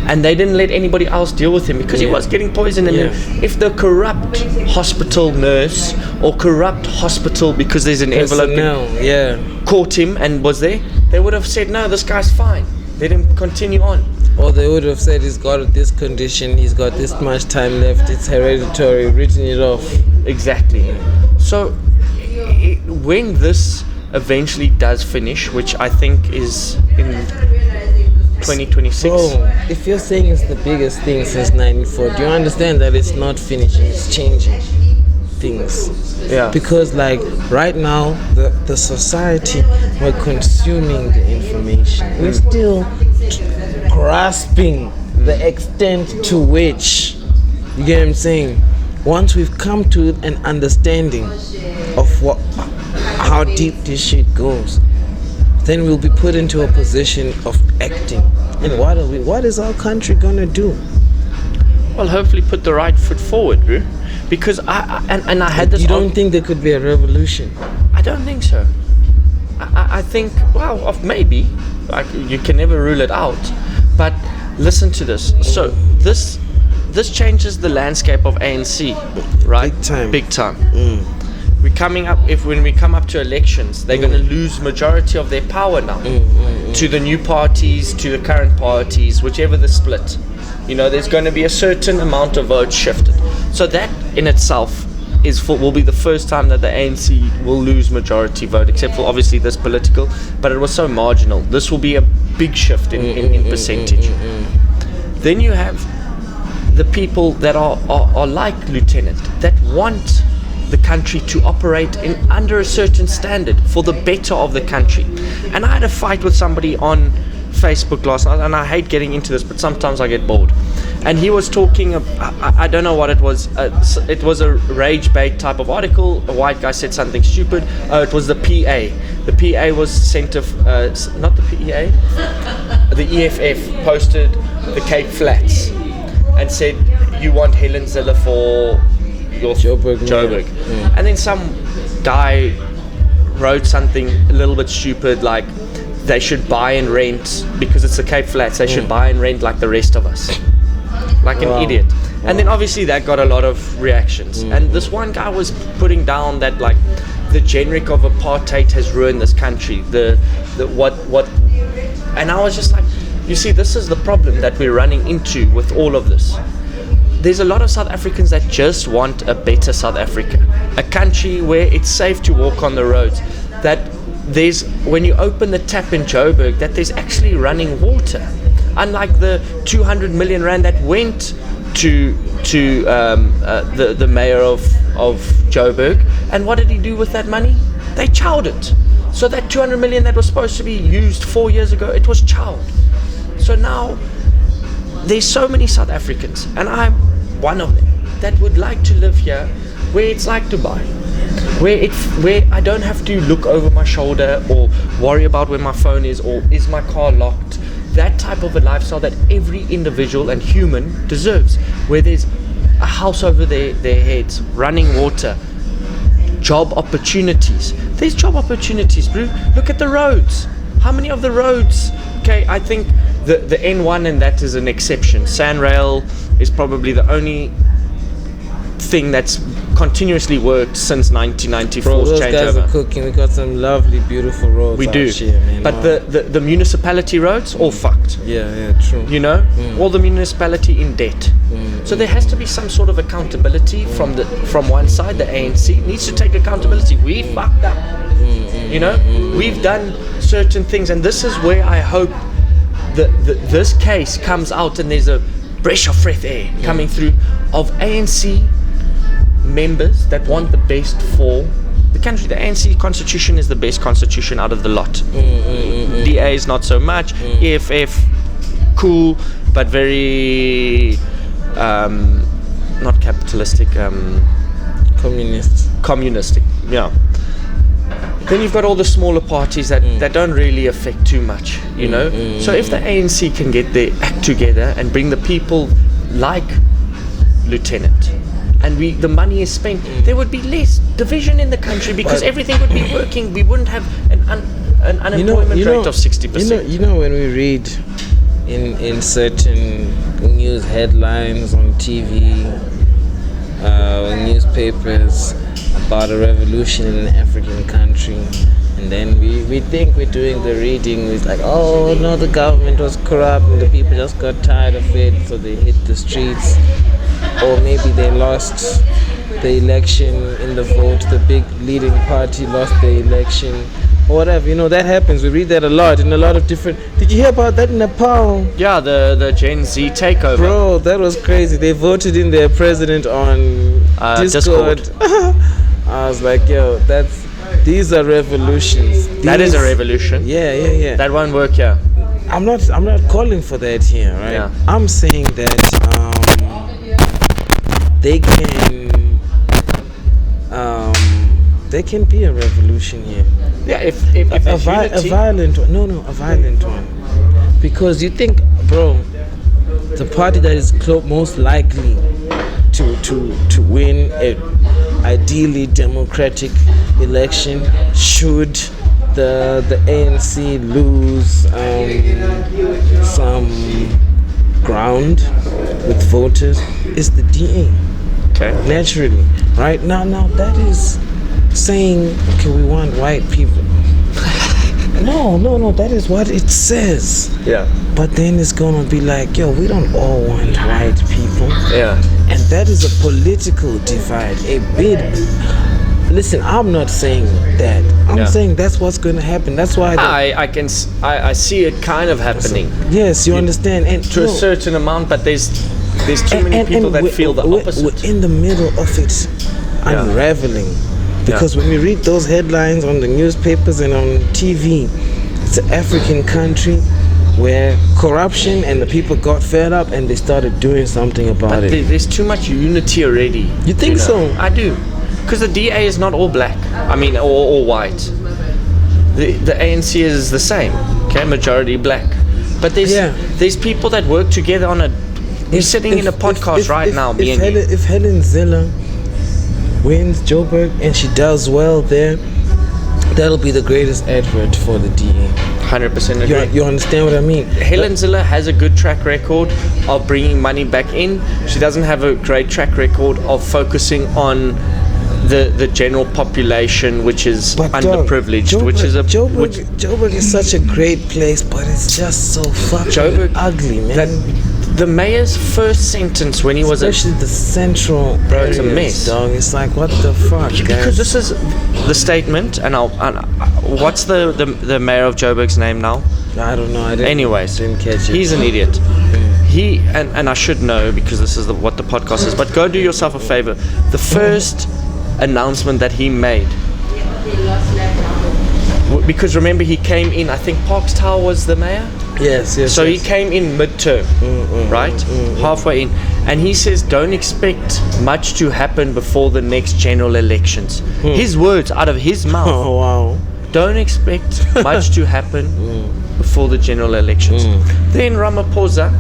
And they didn't let anybody else deal with him, because he was getting poisoned. And if the corrupt hospital nurse or corrupt hospital, because there's an envelope, caught him and was there, they would have said, no, this guy's fine. Let him continue on. Or they would have said, he's got this condition, he's got this much time left, it's hereditary, written it off. Exactly. So when this eventually does finish, which I think is in 2026. Bro, if you're saying it's the biggest thing since 94, do you understand that it's not finishing, it's changing things? Yeah. Because like right now, the society, we're consuming the information. We're still grasping the extent to which, you get what I'm saying? Once we've come to an understanding of how deep this shit goes, then we'll be put into a position of acting. And what is our country gonna do? Well, hopefully put the right foot forward, bro. Because I had this. You don't think there could be a revolution? I don't think so. I think, well, maybe. Like, you can never rule it out. But listen to this. So this changes the landscape of ANC, right? Big time. We're coming up. When we come up to elections, they're going to lose majority of their power now to the new parties, to the current parties, whichever the split. You know, there's going to be a certain amount of votes shifted. So that in itself will be the first time that the ANC will lose majority vote, except for obviously this political. But it was so marginal. This will be a big shift in percentage. Then you have the people that are like Lieutenant, that want the country to operate under a certain standard for the better of the country. And I had a fight with somebody on Facebook last night, and I hate getting into this, but sometimes I get bored. And he was talking, I don't know what it was. It was a rage bait type of article. A white guy said something stupid. It was the PA. The PA was sent to, not the PEA, the EFF posted the Cape Flats and said, you want Helen Ziller for your Joburg. And then some guy wrote something a little bit stupid, like they should buy and rent because it's the Cape Flats. They should buy and rent like the rest of us, like an idiot. And then obviously that got a lot of reactions. And this one guy was putting down that like the generic of apartheid has ruined this country. And I was just like, you see, this is the problem that we're running into with all of this. There's a lot of South Africans that just want a better South Africa, a country where it's safe to walk on the roads, that when you open the tap in Joburg, that there's actually running water, unlike the 200 million rand that went to the mayor of Joburg. And what did he do with that money? They chowed it. So that 200 million that was supposed to be used 4 years ago, it was chowed. So now there's so many South Africans, and I'm one of them, that would like to live here where it's like Dubai, where I don't have to look over my shoulder or worry about where my phone is or is my car locked. That type of a lifestyle that every individual and human deserves, where there's a house over their heads, running water, job opportunities. There's job opportunities, bro. Look at the roads. How many of the roads? Okay, I think the N1, and that is an exception. Sanrail is probably the only thing that's continuously worked since 1994's Bro, those changeover. guys are cooking. We got some lovely, beautiful roads. We do, here, man. but the municipality roads all fucked. Yeah, true. You know, all the municipality in debt. So there has to be some sort of accountability from one side. The ANC needs to take accountability. We fucked up. You know, we've done certain things, and this is where I hope this case comes out, and there's a breath of fresh air coming through of ANC members that want the best for the country. The ANC constitution is the best constitution out of the lot. DA is not so much. EFF, cool, but very not capitalistic. Communistic. Yeah. Then you've got all the smaller parties that don't really affect too much, you know. So if the ANC can get their act together and bring the people like Lieutenant, and the money is spent, there would be less division in the country because everything would be working. We wouldn't have an unemployment rate of 60%. You know, when we read in certain news headlines on TV, newspapers, about a revolution in an African country, and then we think we're doing the reading. It's like, oh no, the government was corrupt and the people just got tired of it, so they hit the streets. Or maybe they lost the election in the vote, the big leading party lost the election, or whatever. You know, that happens. We read that a lot in a lot of different. Did you hear about that in Nepal? Yeah, the Gen Z takeover. Bro, that was crazy. They voted in their president on Discord. I was like, yo, these are revolutions. That is a revolution. Yeah. That won't work here. I'm not calling for that here, right? Yeah. I'm saying that there can be a revolution here. Yeah, if A violent one. No, a violent one. Because you think, bro, the party that is most likely to win a ideally democratic election, should the ANC lose some ground with voters, is the DA. Okay. Naturally, right? Now that is saying, okay, we want white people. No, that is what it says. Yeah. But then it's gonna be like, yo, we don't all want white people. Yeah. And that is a political divide. Listen, I'm not saying that. I'm saying that's what's gonna happen. That's why I see it kind of happening. Yes, you understand. And to a certain amount, but there's too many people that feel the opposite. We're in the middle of it unraveling. Because when we read those headlines on the newspapers and on TV, it's an African country where corruption and the people got fed up and they started doing something about it. There's too much unity already. You think so? I do. Because the DA is not all black. I mean, all white. The ANC is the same. Okay, majority black. But there's people that work together on a... We're sitting in a podcast right now, me and you. If Helen Ziller wins Joburg and she does well there, that'll be the greatest advert for the DA. 100% agree. You understand what I mean? Helen Ziller has a good track record of bringing money back in. She doesn't have a great track record of focusing on the general population, which is underprivileged. Joburg is such a great place, but it's just so fucking ugly, man. The mayor's first sentence when he was especially the central bro, it's a mess, dog. It's like, what the fuck, guys? Because this is the statement, and what's the mayor of Joburg's name now? I don't know. Didn't catch it. He's an idiot. He and I should know because this is what the podcast is. But go do yourself a favor. The first announcement that he made, because remember he came in. I think Parks Tower was the mayor. Yes. So he came in midterm, right? Halfway in. And he says, don't expect much to happen before the next general elections. His words out of his mouth. Oh, wow. Don't expect much to happen before the general elections. Then Ramaphosa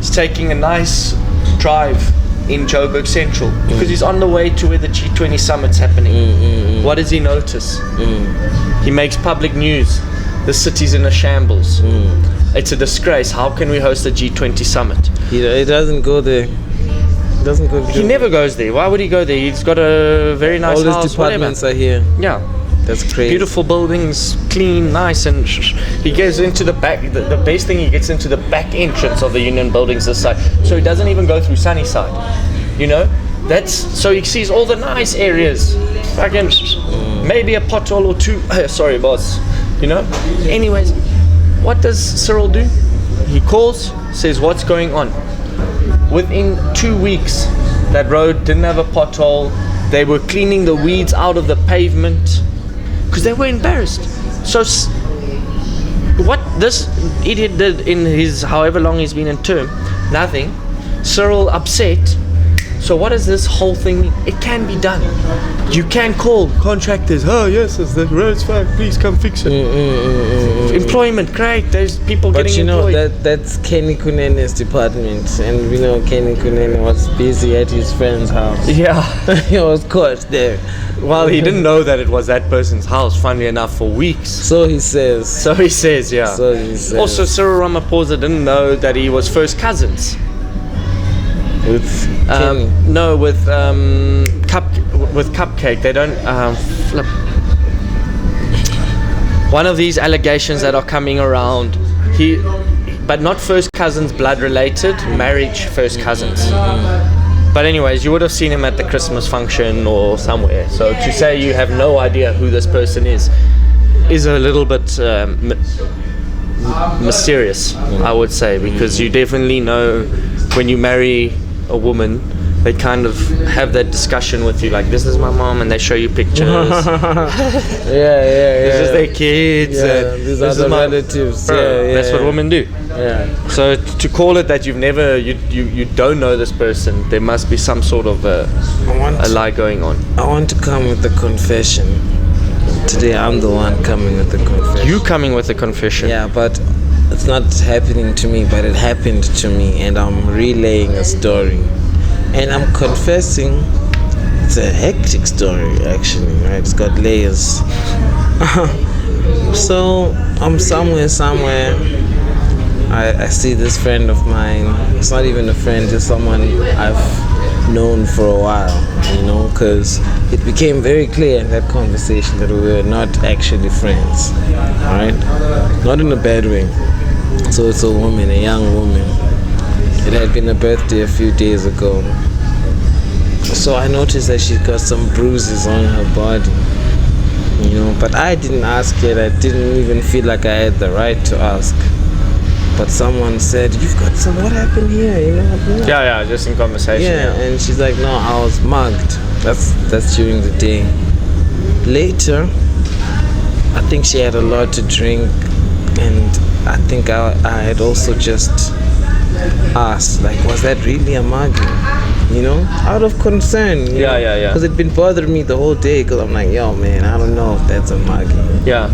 is taking a nice drive in Joburg Central because he's on the way to where the G20 summit's happening. What does he notice? He makes public news. The city's in a shambles. It's a disgrace. How can we host a G20 summit? He doesn't go there. He never goes there. Why would he go there? He's got a very nice house. All his departments are here. Yeah. That's crazy. Beautiful buildings, clean, nice, and he gets into the back. The best thing, he gets into the back entrance of the Union buildings this side. So he doesn't even go through Sunnyside. You know? So he sees all the nice areas. Fucking maybe a pothole or two. Sorry, boss. You know? Anyways, what does Cyril do? He calls, says what's going on. Within 2 weeks, that road didn't have a pothole. They were cleaning the weeds out of the pavement because they were embarrassed. So what this idiot did in his however long he's been in term, nothing. Cyril upset. So what does this whole thing mean? It can be done. You can call contractors. Oh yes, the road's fine. Please come fix it. Employment, great. There's people getting employed. But you know that's Kenny Kunene's department, and we know Kenny Kunene was busy at his friend's house. Yeah, he was caught there. Well, he didn't know that it was that person's house. Funnily enough, for weeks. So he says. Yeah. Also, Cyril Ramaphosa didn't know that he was first cousins. With Kenny? No, with Cupcake. They don't flip. One of these allegations that are coming around, but not first cousins, blood related, marriage first cousins. But anyways, you would have seen him at the Christmas function or somewhere. So to say you have no idea who this person is is a little bit mysterious, I would say, because you definitely know when you marry a woman, they kind of have that discussion with you, like, this is my mom, and they show you pictures. This is their kids. And these are the relatives. That's what women do. Yeah. So to call it that you don't know this person, there must be some sort of a lie going on. I want to come with a confession. Today I'm the one coming with the confession. You coming with a confession? Yeah, but it's not happening to me, but it happened to me, and I'm relaying a story. And I'm confessing, it's a hectic story actually, right? It's got layers. So I'm somewhere. I see this friend of mine. It's not even a friend, just someone I've known for a while, because it became very clear in that conversation that we were not actually friends, right? Not in a bad way. So it's a woman, a young woman. It had been a birthday a few days ago. So I noticed that she's got some bruises on her body, but I didn't ask yet. I didn't even feel like I had the right to ask. But someone said, "You've got some, what happened here?" Yeah, just in conversation. Yeah, and she's like, "No, I was mugged." That's during the day. Later, I think she had a lot to drink, and I think I had also just asked, like, was that really a mugging? Out of concern. Yeah. Because it'd been bothering me the whole day. Because I'm like, yo, man, I don't know if that's a mugging. Yeah,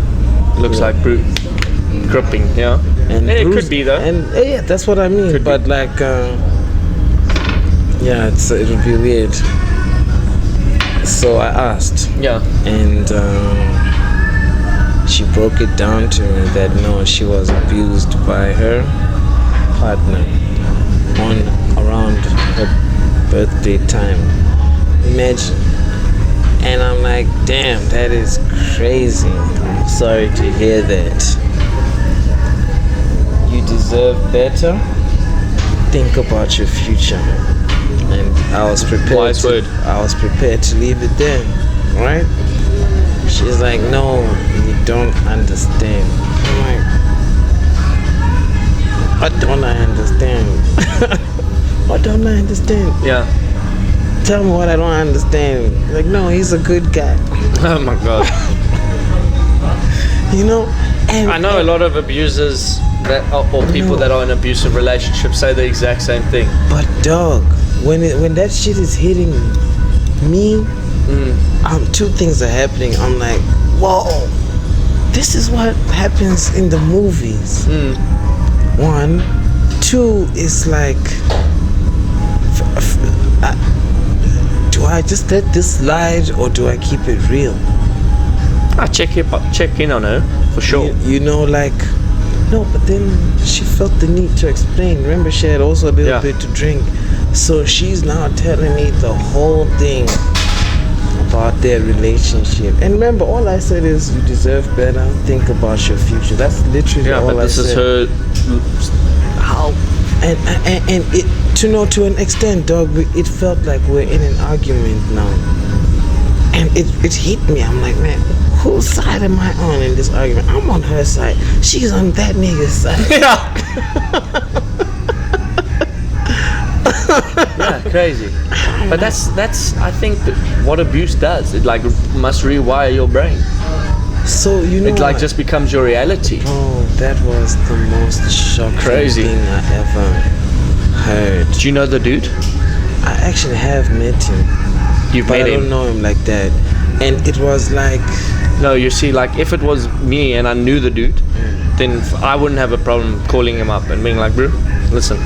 looks like gripping. Yeah, and it could be though. And yeah, that's what I mean. But like, yeah, it would be weird. So I asked. Yeah. And she broke it down to me that no, she was abused by her partner around her birthday time. Imagine. And I'm like, damn, that is crazy. I'm sorry to hear that. You deserve better. Think about your future. And I was prepared. I was prepared to leave it there, right? She's like, no, you don't understand. I'm like, what don't I understand? What don't I understand? Yeah. Tell me what I don't understand. Like, no, he's a good guy. Oh my god. And I know a lot of abusers or people that are in abusive relationships say the exact same thing. But dog, when that shit is hitting me, two things are happening. I'm like, whoa, this is what happens in the movies. 1, 2 is like, do I just let this slide or do I keep it real? I check in on her for sure. No, but then she felt the need to explain. Remember, she had also a little bit to drink, so she's now telling me the whole thing about their relationship. And remember, all I said is, you deserve better. Think about your future. That's literally all I said. Yeah, but this is her. How? And it, to an extent, dog, it felt like we're in an argument now. And it hit me. I'm like, man, whose side am I on in this argument? I'm on her side. She's on that nigga's side. Yeah, crazy. But that's I think what abuse does. It like must rewire your brain. So it like just becomes your reality. Oh, that was the most shocking thing I ever heard. Do you know the dude? I actually have met him. You've met him? I don't know him like that. And it was like... No, you see, like if it was me and I knew the dude, then I wouldn't have a problem calling him up and being like, bro, listen.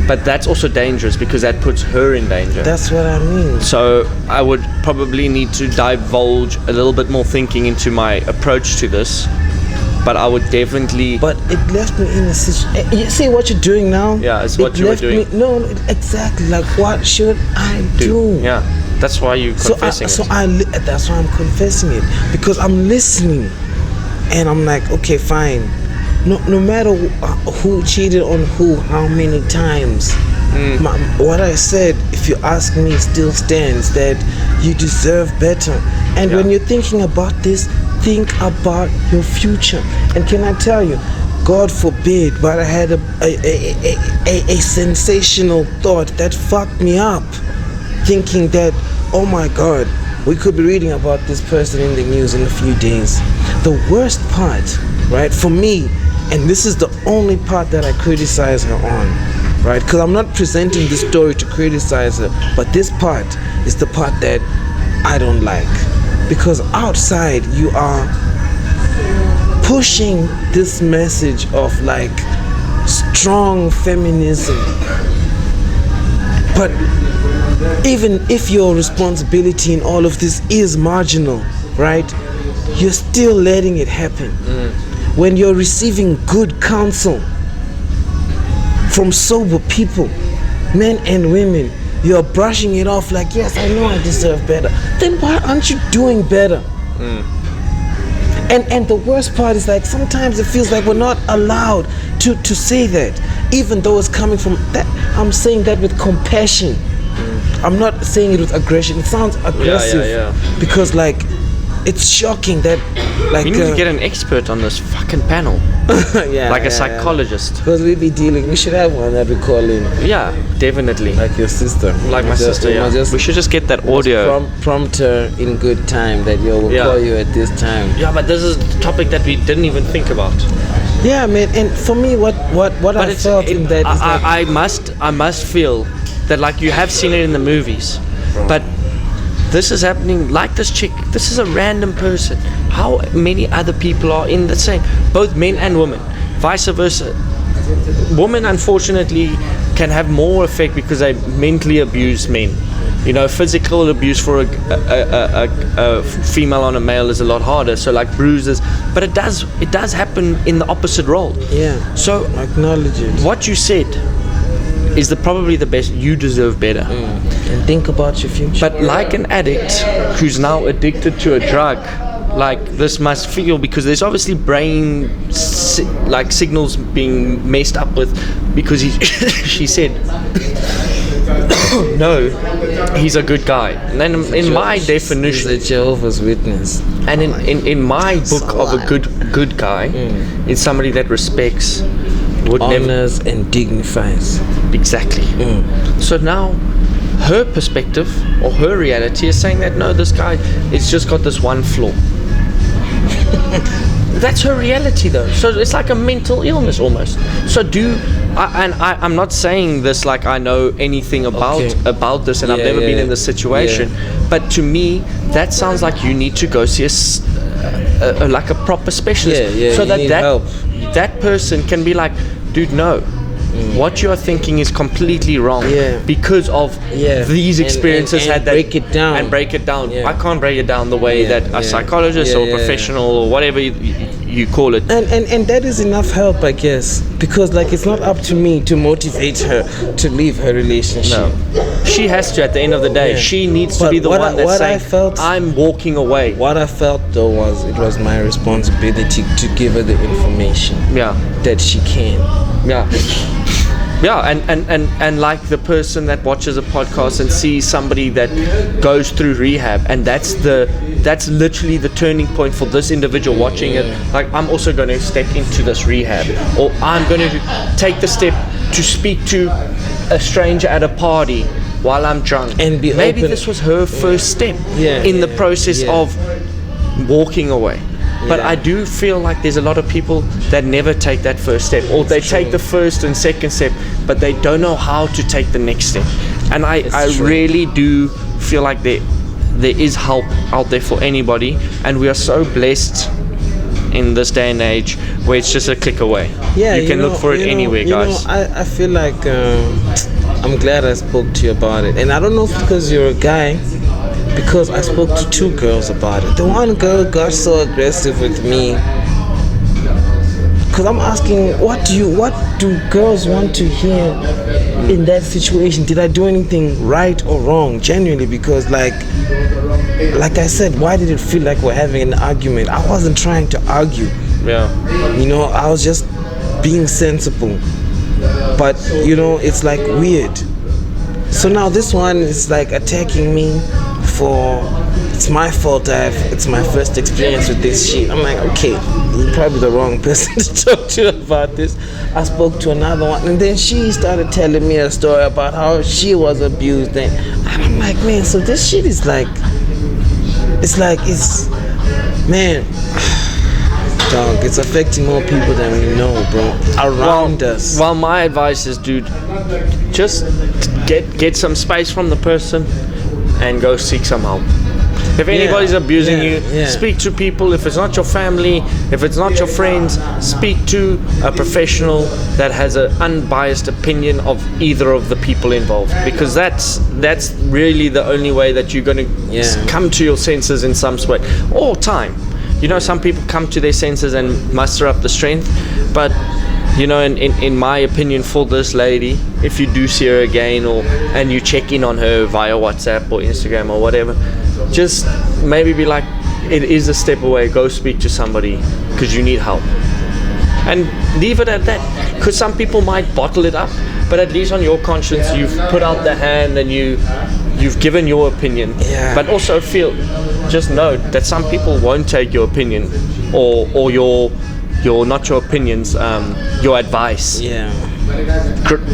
But that's also dangerous because that puts her in danger. That's what I mean. So I would probably need to divulge a little bit more thinking into my approach to this. But I would definitely... But it left me in a situation... You see what you're doing now? Yeah, it's what you were doing. No, exactly. Like, what should I do? Yeah, that's why you're confessing it. That's why I'm confessing it. Because I'm listening. And I'm like, okay, fine. No matter who cheated on who, how many times, what I said, if you ask me, still stands, that you deserve better. And when you're thinking about this, think about your future. And can I tell you, God forbid, but I had a sensational thought that fucked me up, thinking that, oh my God, we could be reading about this person in the news in a few days. The worst part, right, for me, and this is the only part that I criticize her on, right, because I'm not presenting this story to criticize her, but this part is the part that I don't like. Because outside you are pushing this message of like strong feminism, but even if your responsibility in all of this is marginal, right, you're still letting it happen. When you're receiving good counsel from sober people, men and women, you're brushing it off like, yes, I know I deserve better. Then why aren't you doing better? And the worst part is, like, sometimes it feels like we're not allowed to say that, even though it's coming from that. I'm saying that with compassion. I'm not saying it with aggression. It sounds aggressive because, like, it's shocking that, like, we need to get an expert on this fucking panel. Like a psychologist. Because we should have one that we call in. Yeah, definitely. Like your sister. Like my sister, yeah. We should just get that audio. Prompt her in good time that we'll call you at this time. Yeah, but this is a topic that we didn't even think about. Yeah, man. And for me, what I felt in that is I must feel that, like, you have seen it in the movies, but this is happening. Like this chick, this is a random person. How many other people are in the same, both men and women, vice versa. Women, unfortunately, can have more effect because they mentally abuse men. You know, physical abuse for a female on a male is a lot harder. So, like, bruises, but it does happen in the opposite role. Yeah. So acknowledge it. What you said is probably the best. You deserve better. And think about your future. But like an addict who's now addicted to a drug, like, this must feel, because there's obviously brain signals being messed up with, because she said no, he's a good guy. And then in my definition, he's a Jehovah's Witness. And in my book of a good guy, it's somebody that respects, honors and dignifies. Exactly. So now her perspective or her reality is saying that, no, this guy, it's just got this one flaw. That's her reality, though. So it's like a mental illness almost. So I'm not saying this like I know anything about this, and I've never been in this situation. But to me, that sounds like you need to go see like a proper specialist, so that person can be like, dude, no. What you are thinking is completely wrong because of these experiences. And break it down. I can't break it down the way that a psychologist or professional or whatever you call it. And that is enough help, I guess, because, like, it's not up to me to motivate her to leave her relationship. No. She has to, at the end of the day. She needs to be the one that's saying, I'm walking away. What I felt, though, was it was my responsibility to give her the information that she can. Yeah, and like the person that watches a podcast and sees somebody that goes through rehab, and that's literally the turning point for this individual watching it. Like, I'm also going to step into this rehab, or I'm going to take the step to speak to a stranger at a party while I'm drunk. And maybe this was her first step in the process of walking away. But I do feel like there's a lot of people that never take that first step, or they take the first and second step, but they don't know how to take the next step. And I really do feel like there is help out there for anybody, and we are so blessed in this day and age where it's just a click away. You can look for it anywhere, guys. I feel like I'm glad I spoke to you about it, and I don't know if because you're a guy, because I spoke to two girls about it. The one girl got so aggressive with me because I'm asking, what do girls want to hear in that situation? Did I do anything right or wrong? Genuinely, because like I said, why did it feel like we're having an argument? I wasn't trying to argue. You know, I was just being sensible. But you know, it's like weird. So now this one is like attacking me for it's my fault. It's my first experience with this shit. I'm like, okay, you're probably the wrong person to talk to about this. I spoke to another one, and then she started telling me a story about how she was abused, and I'm like, man, so this shit is like, man, dog, it's affecting more people than we know, bro, around us. Well, my advice is, dude, just get some space from the person and go seek some help. If anybody's abusing you, speak to people. If it's not your family, if it's not your friends, speak to a professional that has an unbiased opinion of either of the people involved, because that's really the only way that you're going to come to your senses in some way. Or time. You know, some people come to their senses and muster up the strength, but you know, in my opinion, for this lady, if you do see her again, and you check in on her via WhatsApp or Instagram or whatever, just maybe be like, it is a step away, go speak to somebody because you need help, and leave it at that. Because some people might bottle it up, but at least on your conscience, you've put out the hand and you've given your opinion. But also just know that some people won't take your opinion or your not your opinions, your advice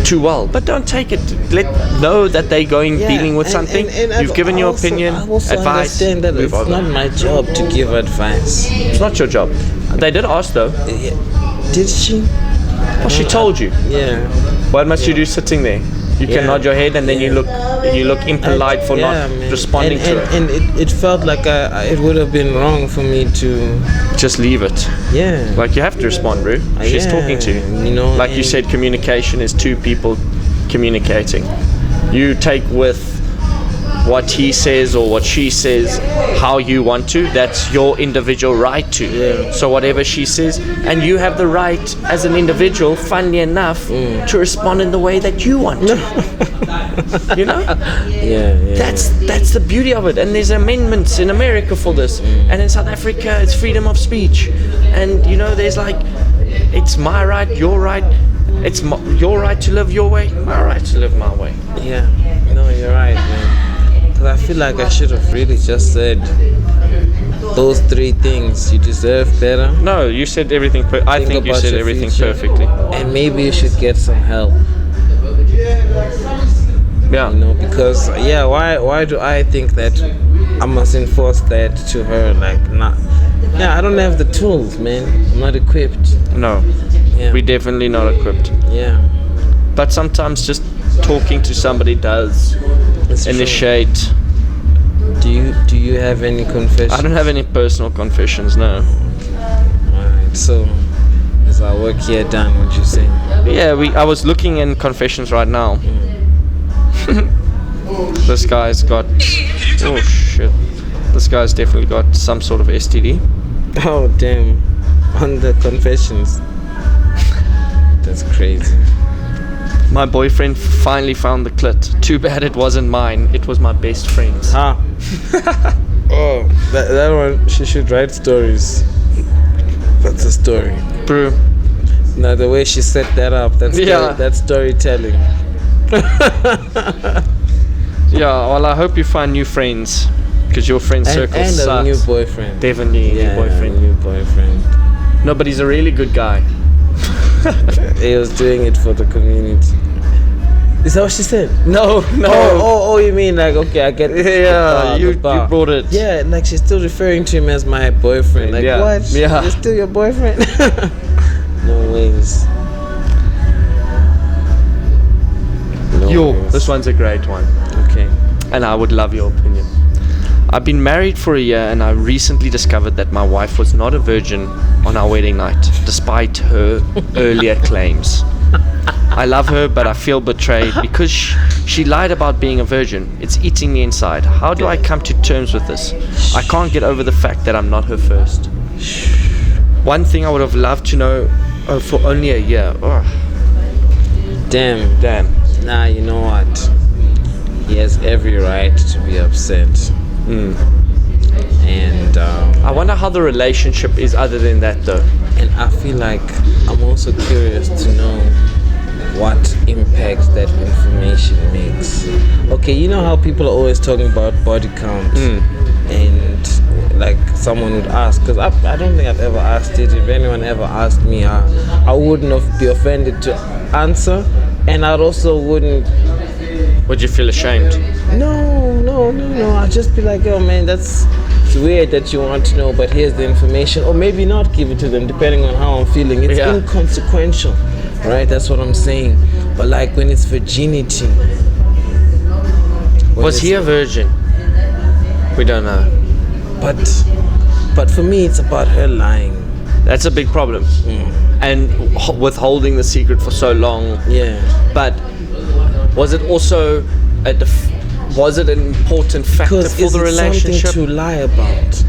too well. But don't take it. Know that they're dealing with something. And you've given your opinion, I also advice. Understand that it's not my job to give advice. It's not your job. They did ask though. Did she? Well, she told you. Yeah. What must you do sitting there? You can nod your head and then you look impolite for not responding to it. And it felt like it would have been wrong for me to just leave it. Yeah. Like, you have to respond, bro. She's talking to you. You know, like you said, communication is two people communicating. You take with what he says or what she says how you want to. That's your individual right to. Yeah. So whatever she says, and you have the right as an individual, funnily enough, to respond in the way that you want to. You know? Yeah. That's the beauty of it. And there's amendments in America for this, and in South Africa it's freedom of speech. And you know, there's like, it's my right, your right. It's your right to live your way, my right to live my way. Yeah. No, you're right, man. I feel like I should have really just said those three things. You deserve better. No, you said everything. I think you said everything perfectly. And maybe you should get some help. Yeah. You know, because why do I think that I must enforce that to her? Like, not. Yeah, I don't have the tools, man. I'm not equipped. No. Yeah. We're definitely not equipped. Yeah. But sometimes just talking to somebody does initiate. True. Do you have any confessions? I don't have any personal confessions, no. Alright, so is our work here done, would you say? Yeah, I was looking in confessions right now. This guy's got, oh shit, this guy's definitely got some sort of STD. Oh damn, on the confessions. That's crazy. My boyfriend finally found the clit. Too bad it wasn't mine. It was my best friend's. Oh, that one, she should write stories. That's a story. Bro. Now the way she set that up, that's storytelling. Yeah, well, I hope you find new friends, because your friend circle sucks. And a new boyfriend. Definitely a new boyfriend. No, but he's a really good guy. He was doing it for the community. Is that what she said? No. Oh, you mean like, okay, I get it. Yeah, you brought it. Yeah, like she's still referring to him as my boyfriend. Like, what? Yeah. You're still your boyfriend? No ways. This one's a great one. Okay. And I would love your opinion. I've been married for a year, and I recently discovered that my wife was not a virgin on our wedding night, despite her earlier claims. I love her, but I feel betrayed because she lied about being a virgin. It's eating me inside. How do I come to terms with this? I can't get over the fact that I'm not her first. One thing I would have loved to know for only a year. Damn. Nah, you know what? He has every right to be upset. And I wonder how the relationship is other than that, though. And I feel like I'm also curious to know what impact that information makes. Okay, you know how people are always talking about body count. and like someone would ask, because I don't think I've ever asked it. If anyone ever asked me, I wouldn't be offended to answer, and I also wouldn't. Would you feel ashamed? No. I'd just be like, yo, man, it's weird that you want to know, but here's the information. Or maybe not give it to them, depending on how I'm feeling. It's inconsequential, right? That's what I'm saying. But like when it's virginity. Was he a virgin? We don't know. But for me, it's about her lying. That's a big problem. And withholding the secret for so long. Yeah. But was it also was it an important factor for the relationship? Something to lie about?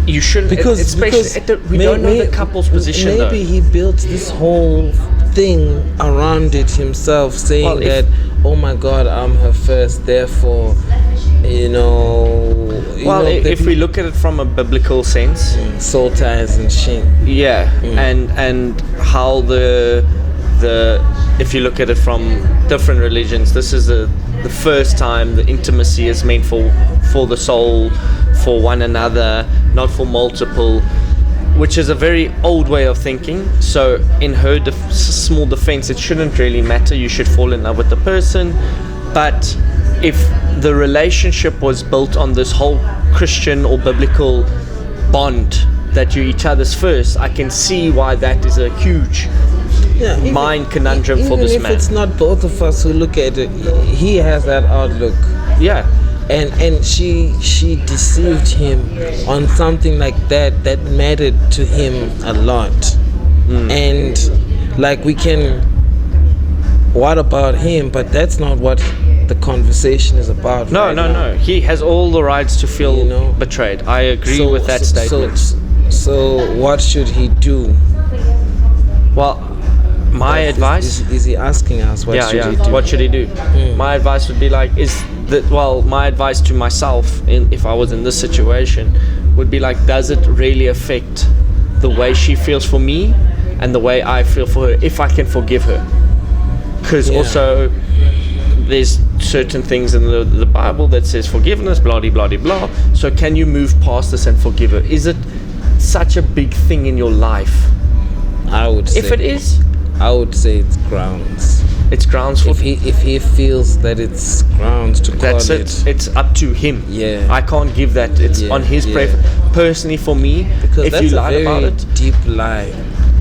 You shouldn't, because we don't know the couple's position. Maybe he built this whole thing around it himself, saying that, oh my God, I'm her first, therefore, if we look at it from a biblical sense, soul ties and shit. Yeah, and how the if you look at it from different religions, this is the first time the intimacy is meant for the soul, for one another, not for multiple, which is a very old way of thinking. So in her small defense, it shouldn't really matter. You should fall in love with the person. But if the relationship was built on this whole Christian or biblical bond that you're each other's first, I can see why that is a huge mind conundrum for this man. Even if it's not both of us who look at it, he has that outlook. Yeah. And she deceived him on something like that mattered to him a lot. And like what about him? But that's not what the conversation is about. No. He has all the rights to feel betrayed. I agree with that statement. So what should he do? Well, my advice is he asking us what should he do? What should he do? My advice would be my advice to myself, if I was in this situation, would be like, does it really affect the way she feels for me and the way I feel for her, if I can forgive her? Because also there's certain things in the Bible that says forgiveness, blah blah blah blah. So can you move past this and forgive her? Is it such a big thing in your life? I would say, if it is, I would say it's grounds. It's grounds for if he feels that it's grounds to call that's it. It's up to him. Yeah, I can't give that. It's on his preference. Personally, for me, because if that's you lie about it, deep lie.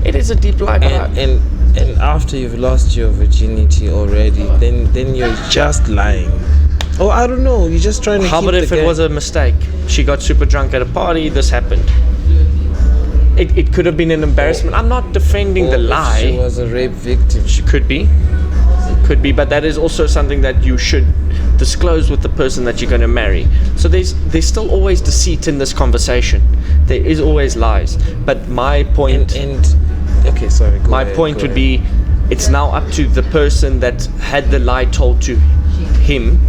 It is a deep lie. And after you've lost your virginity already, then you're just lying. Oh, I don't know. You're just trying to. How about if it was a mistake? She got super drunk at a party. This happened. It could have been an embarrassment. I'm not defending the lie. She was a rape victim. She could be. Could be, but that is also something that you should disclose with the person that you're going to marry. So there's still always deceit in this conversation. There is always lies. But my point okay, sorry. My point would be, it's now up to the person that had the lie told to him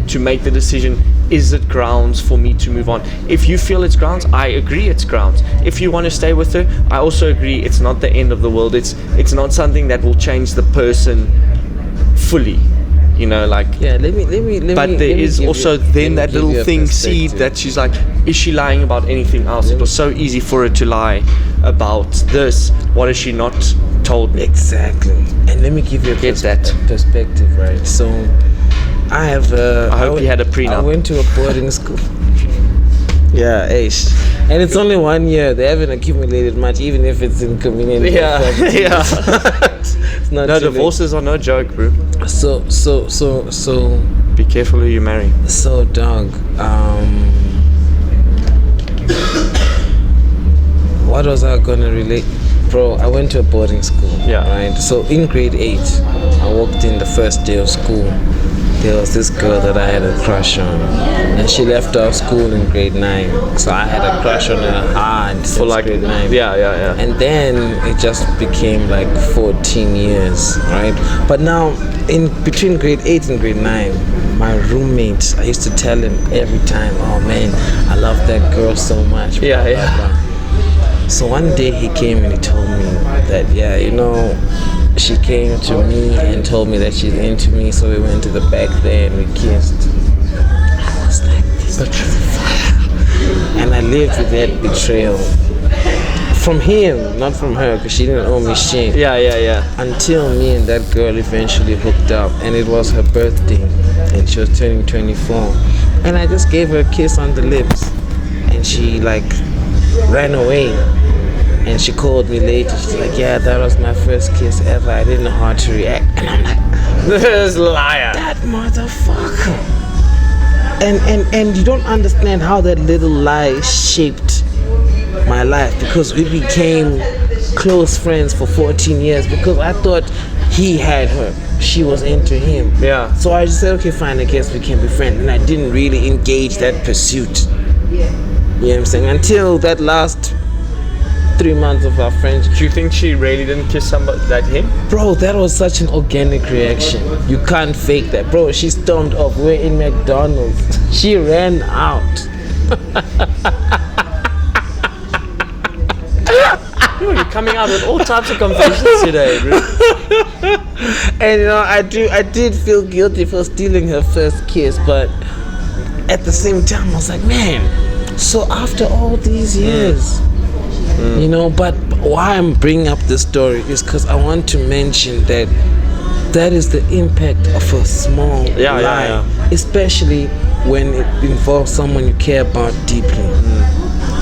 to make the decision. Is it grounds for me to move on? If you feel it's grounds, I agree it's grounds. If you want to stay with her, I also agree it's not the end of the world. It's not something that will change the person fully. Let me. But there is also then that little thing, seed, that she's like, is she lying about anything else? It was so easy for her to lie about this. What has she not told me? Exactly. And let me give you a perspective, right? So I hope you had a prenup. I went to a boarding school. Yeah, and it's only 1 year. They haven't accumulated much, even if it's inconvenient. It's not divorces are no joke, bro. So be careful who you marry. So, dog, what was I gonna relate? Bro, I went to a boarding school. Yeah. Right. So in grade 8, I walked in the first day of school. There was this girl that I had a crush on, and she left out school in grade 9. So I had a crush on her hard since grade 9. Yeah. And then it just became like 14 years, right? But now, in between grade 8 and grade 9, my roommate, I used to tell him every time, oh man, I love that girl so much. Blah, blah, blah. So one day he came and he told me that, she came to me and told me that she's into me, so we went to the back there and we kissed. I was like, this And I lived with that betrayal. From him, not from her, because she didn't owe me shit. Yeah. Until me and that girl eventually hooked up, and it was her birthday, and she was turning 24. And I just gave her a kiss on the lips, and she like ran away. And she called me later. She's like, "Yeah, that was my first kiss ever. I didn't know how to react." And I'm like, "This liar, that motherfucker." And you don't understand how that little lie shaped my life, because we became close friends for 14 years because I thought he had her, she was into him. Yeah. So I just said, okay, fine, I guess we can be friends. And I didn't really engage that pursuit. You know what I'm saying? Until that last 3 months of our friendship. Do you think she really didn't kiss somebody that him? Bro, that was such an organic reaction. You can't fake that. Bro, she stormed off. We're in McDonald's. She ran out. You're coming out with all types of confessions today, bro. And you know, I did feel guilty for stealing her first kiss, but at the same time I was like, man, so after all these years, you know, but why I'm bringing up this story is because I want to mention that is the impact of a small lie, especially when it involves someone you care about deeply.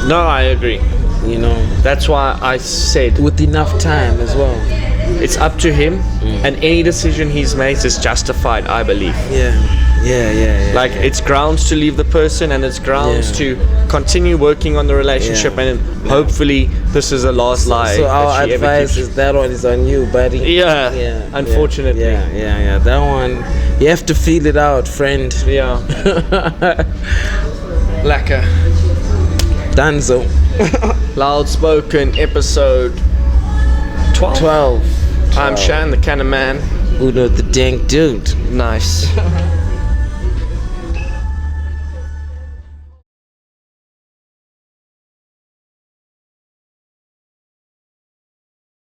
No, I agree. You know, that's why I said with enough time as well. It's up to him, and any decision he's made is justified, I believe. Yeah. Like it's grounds to leave the person, and it's grounds to continue working on the relationship, and hopefully this is the last lie. So our advice is that one is on you, buddy. Yeah. Unfortunately. Yeah. That one, you have to feel it out, friend. Yeah. Lekker. Danzo. LoudSpoken episode 12. I'm Shan, the kind of man. Uno, the dank dude. Nice.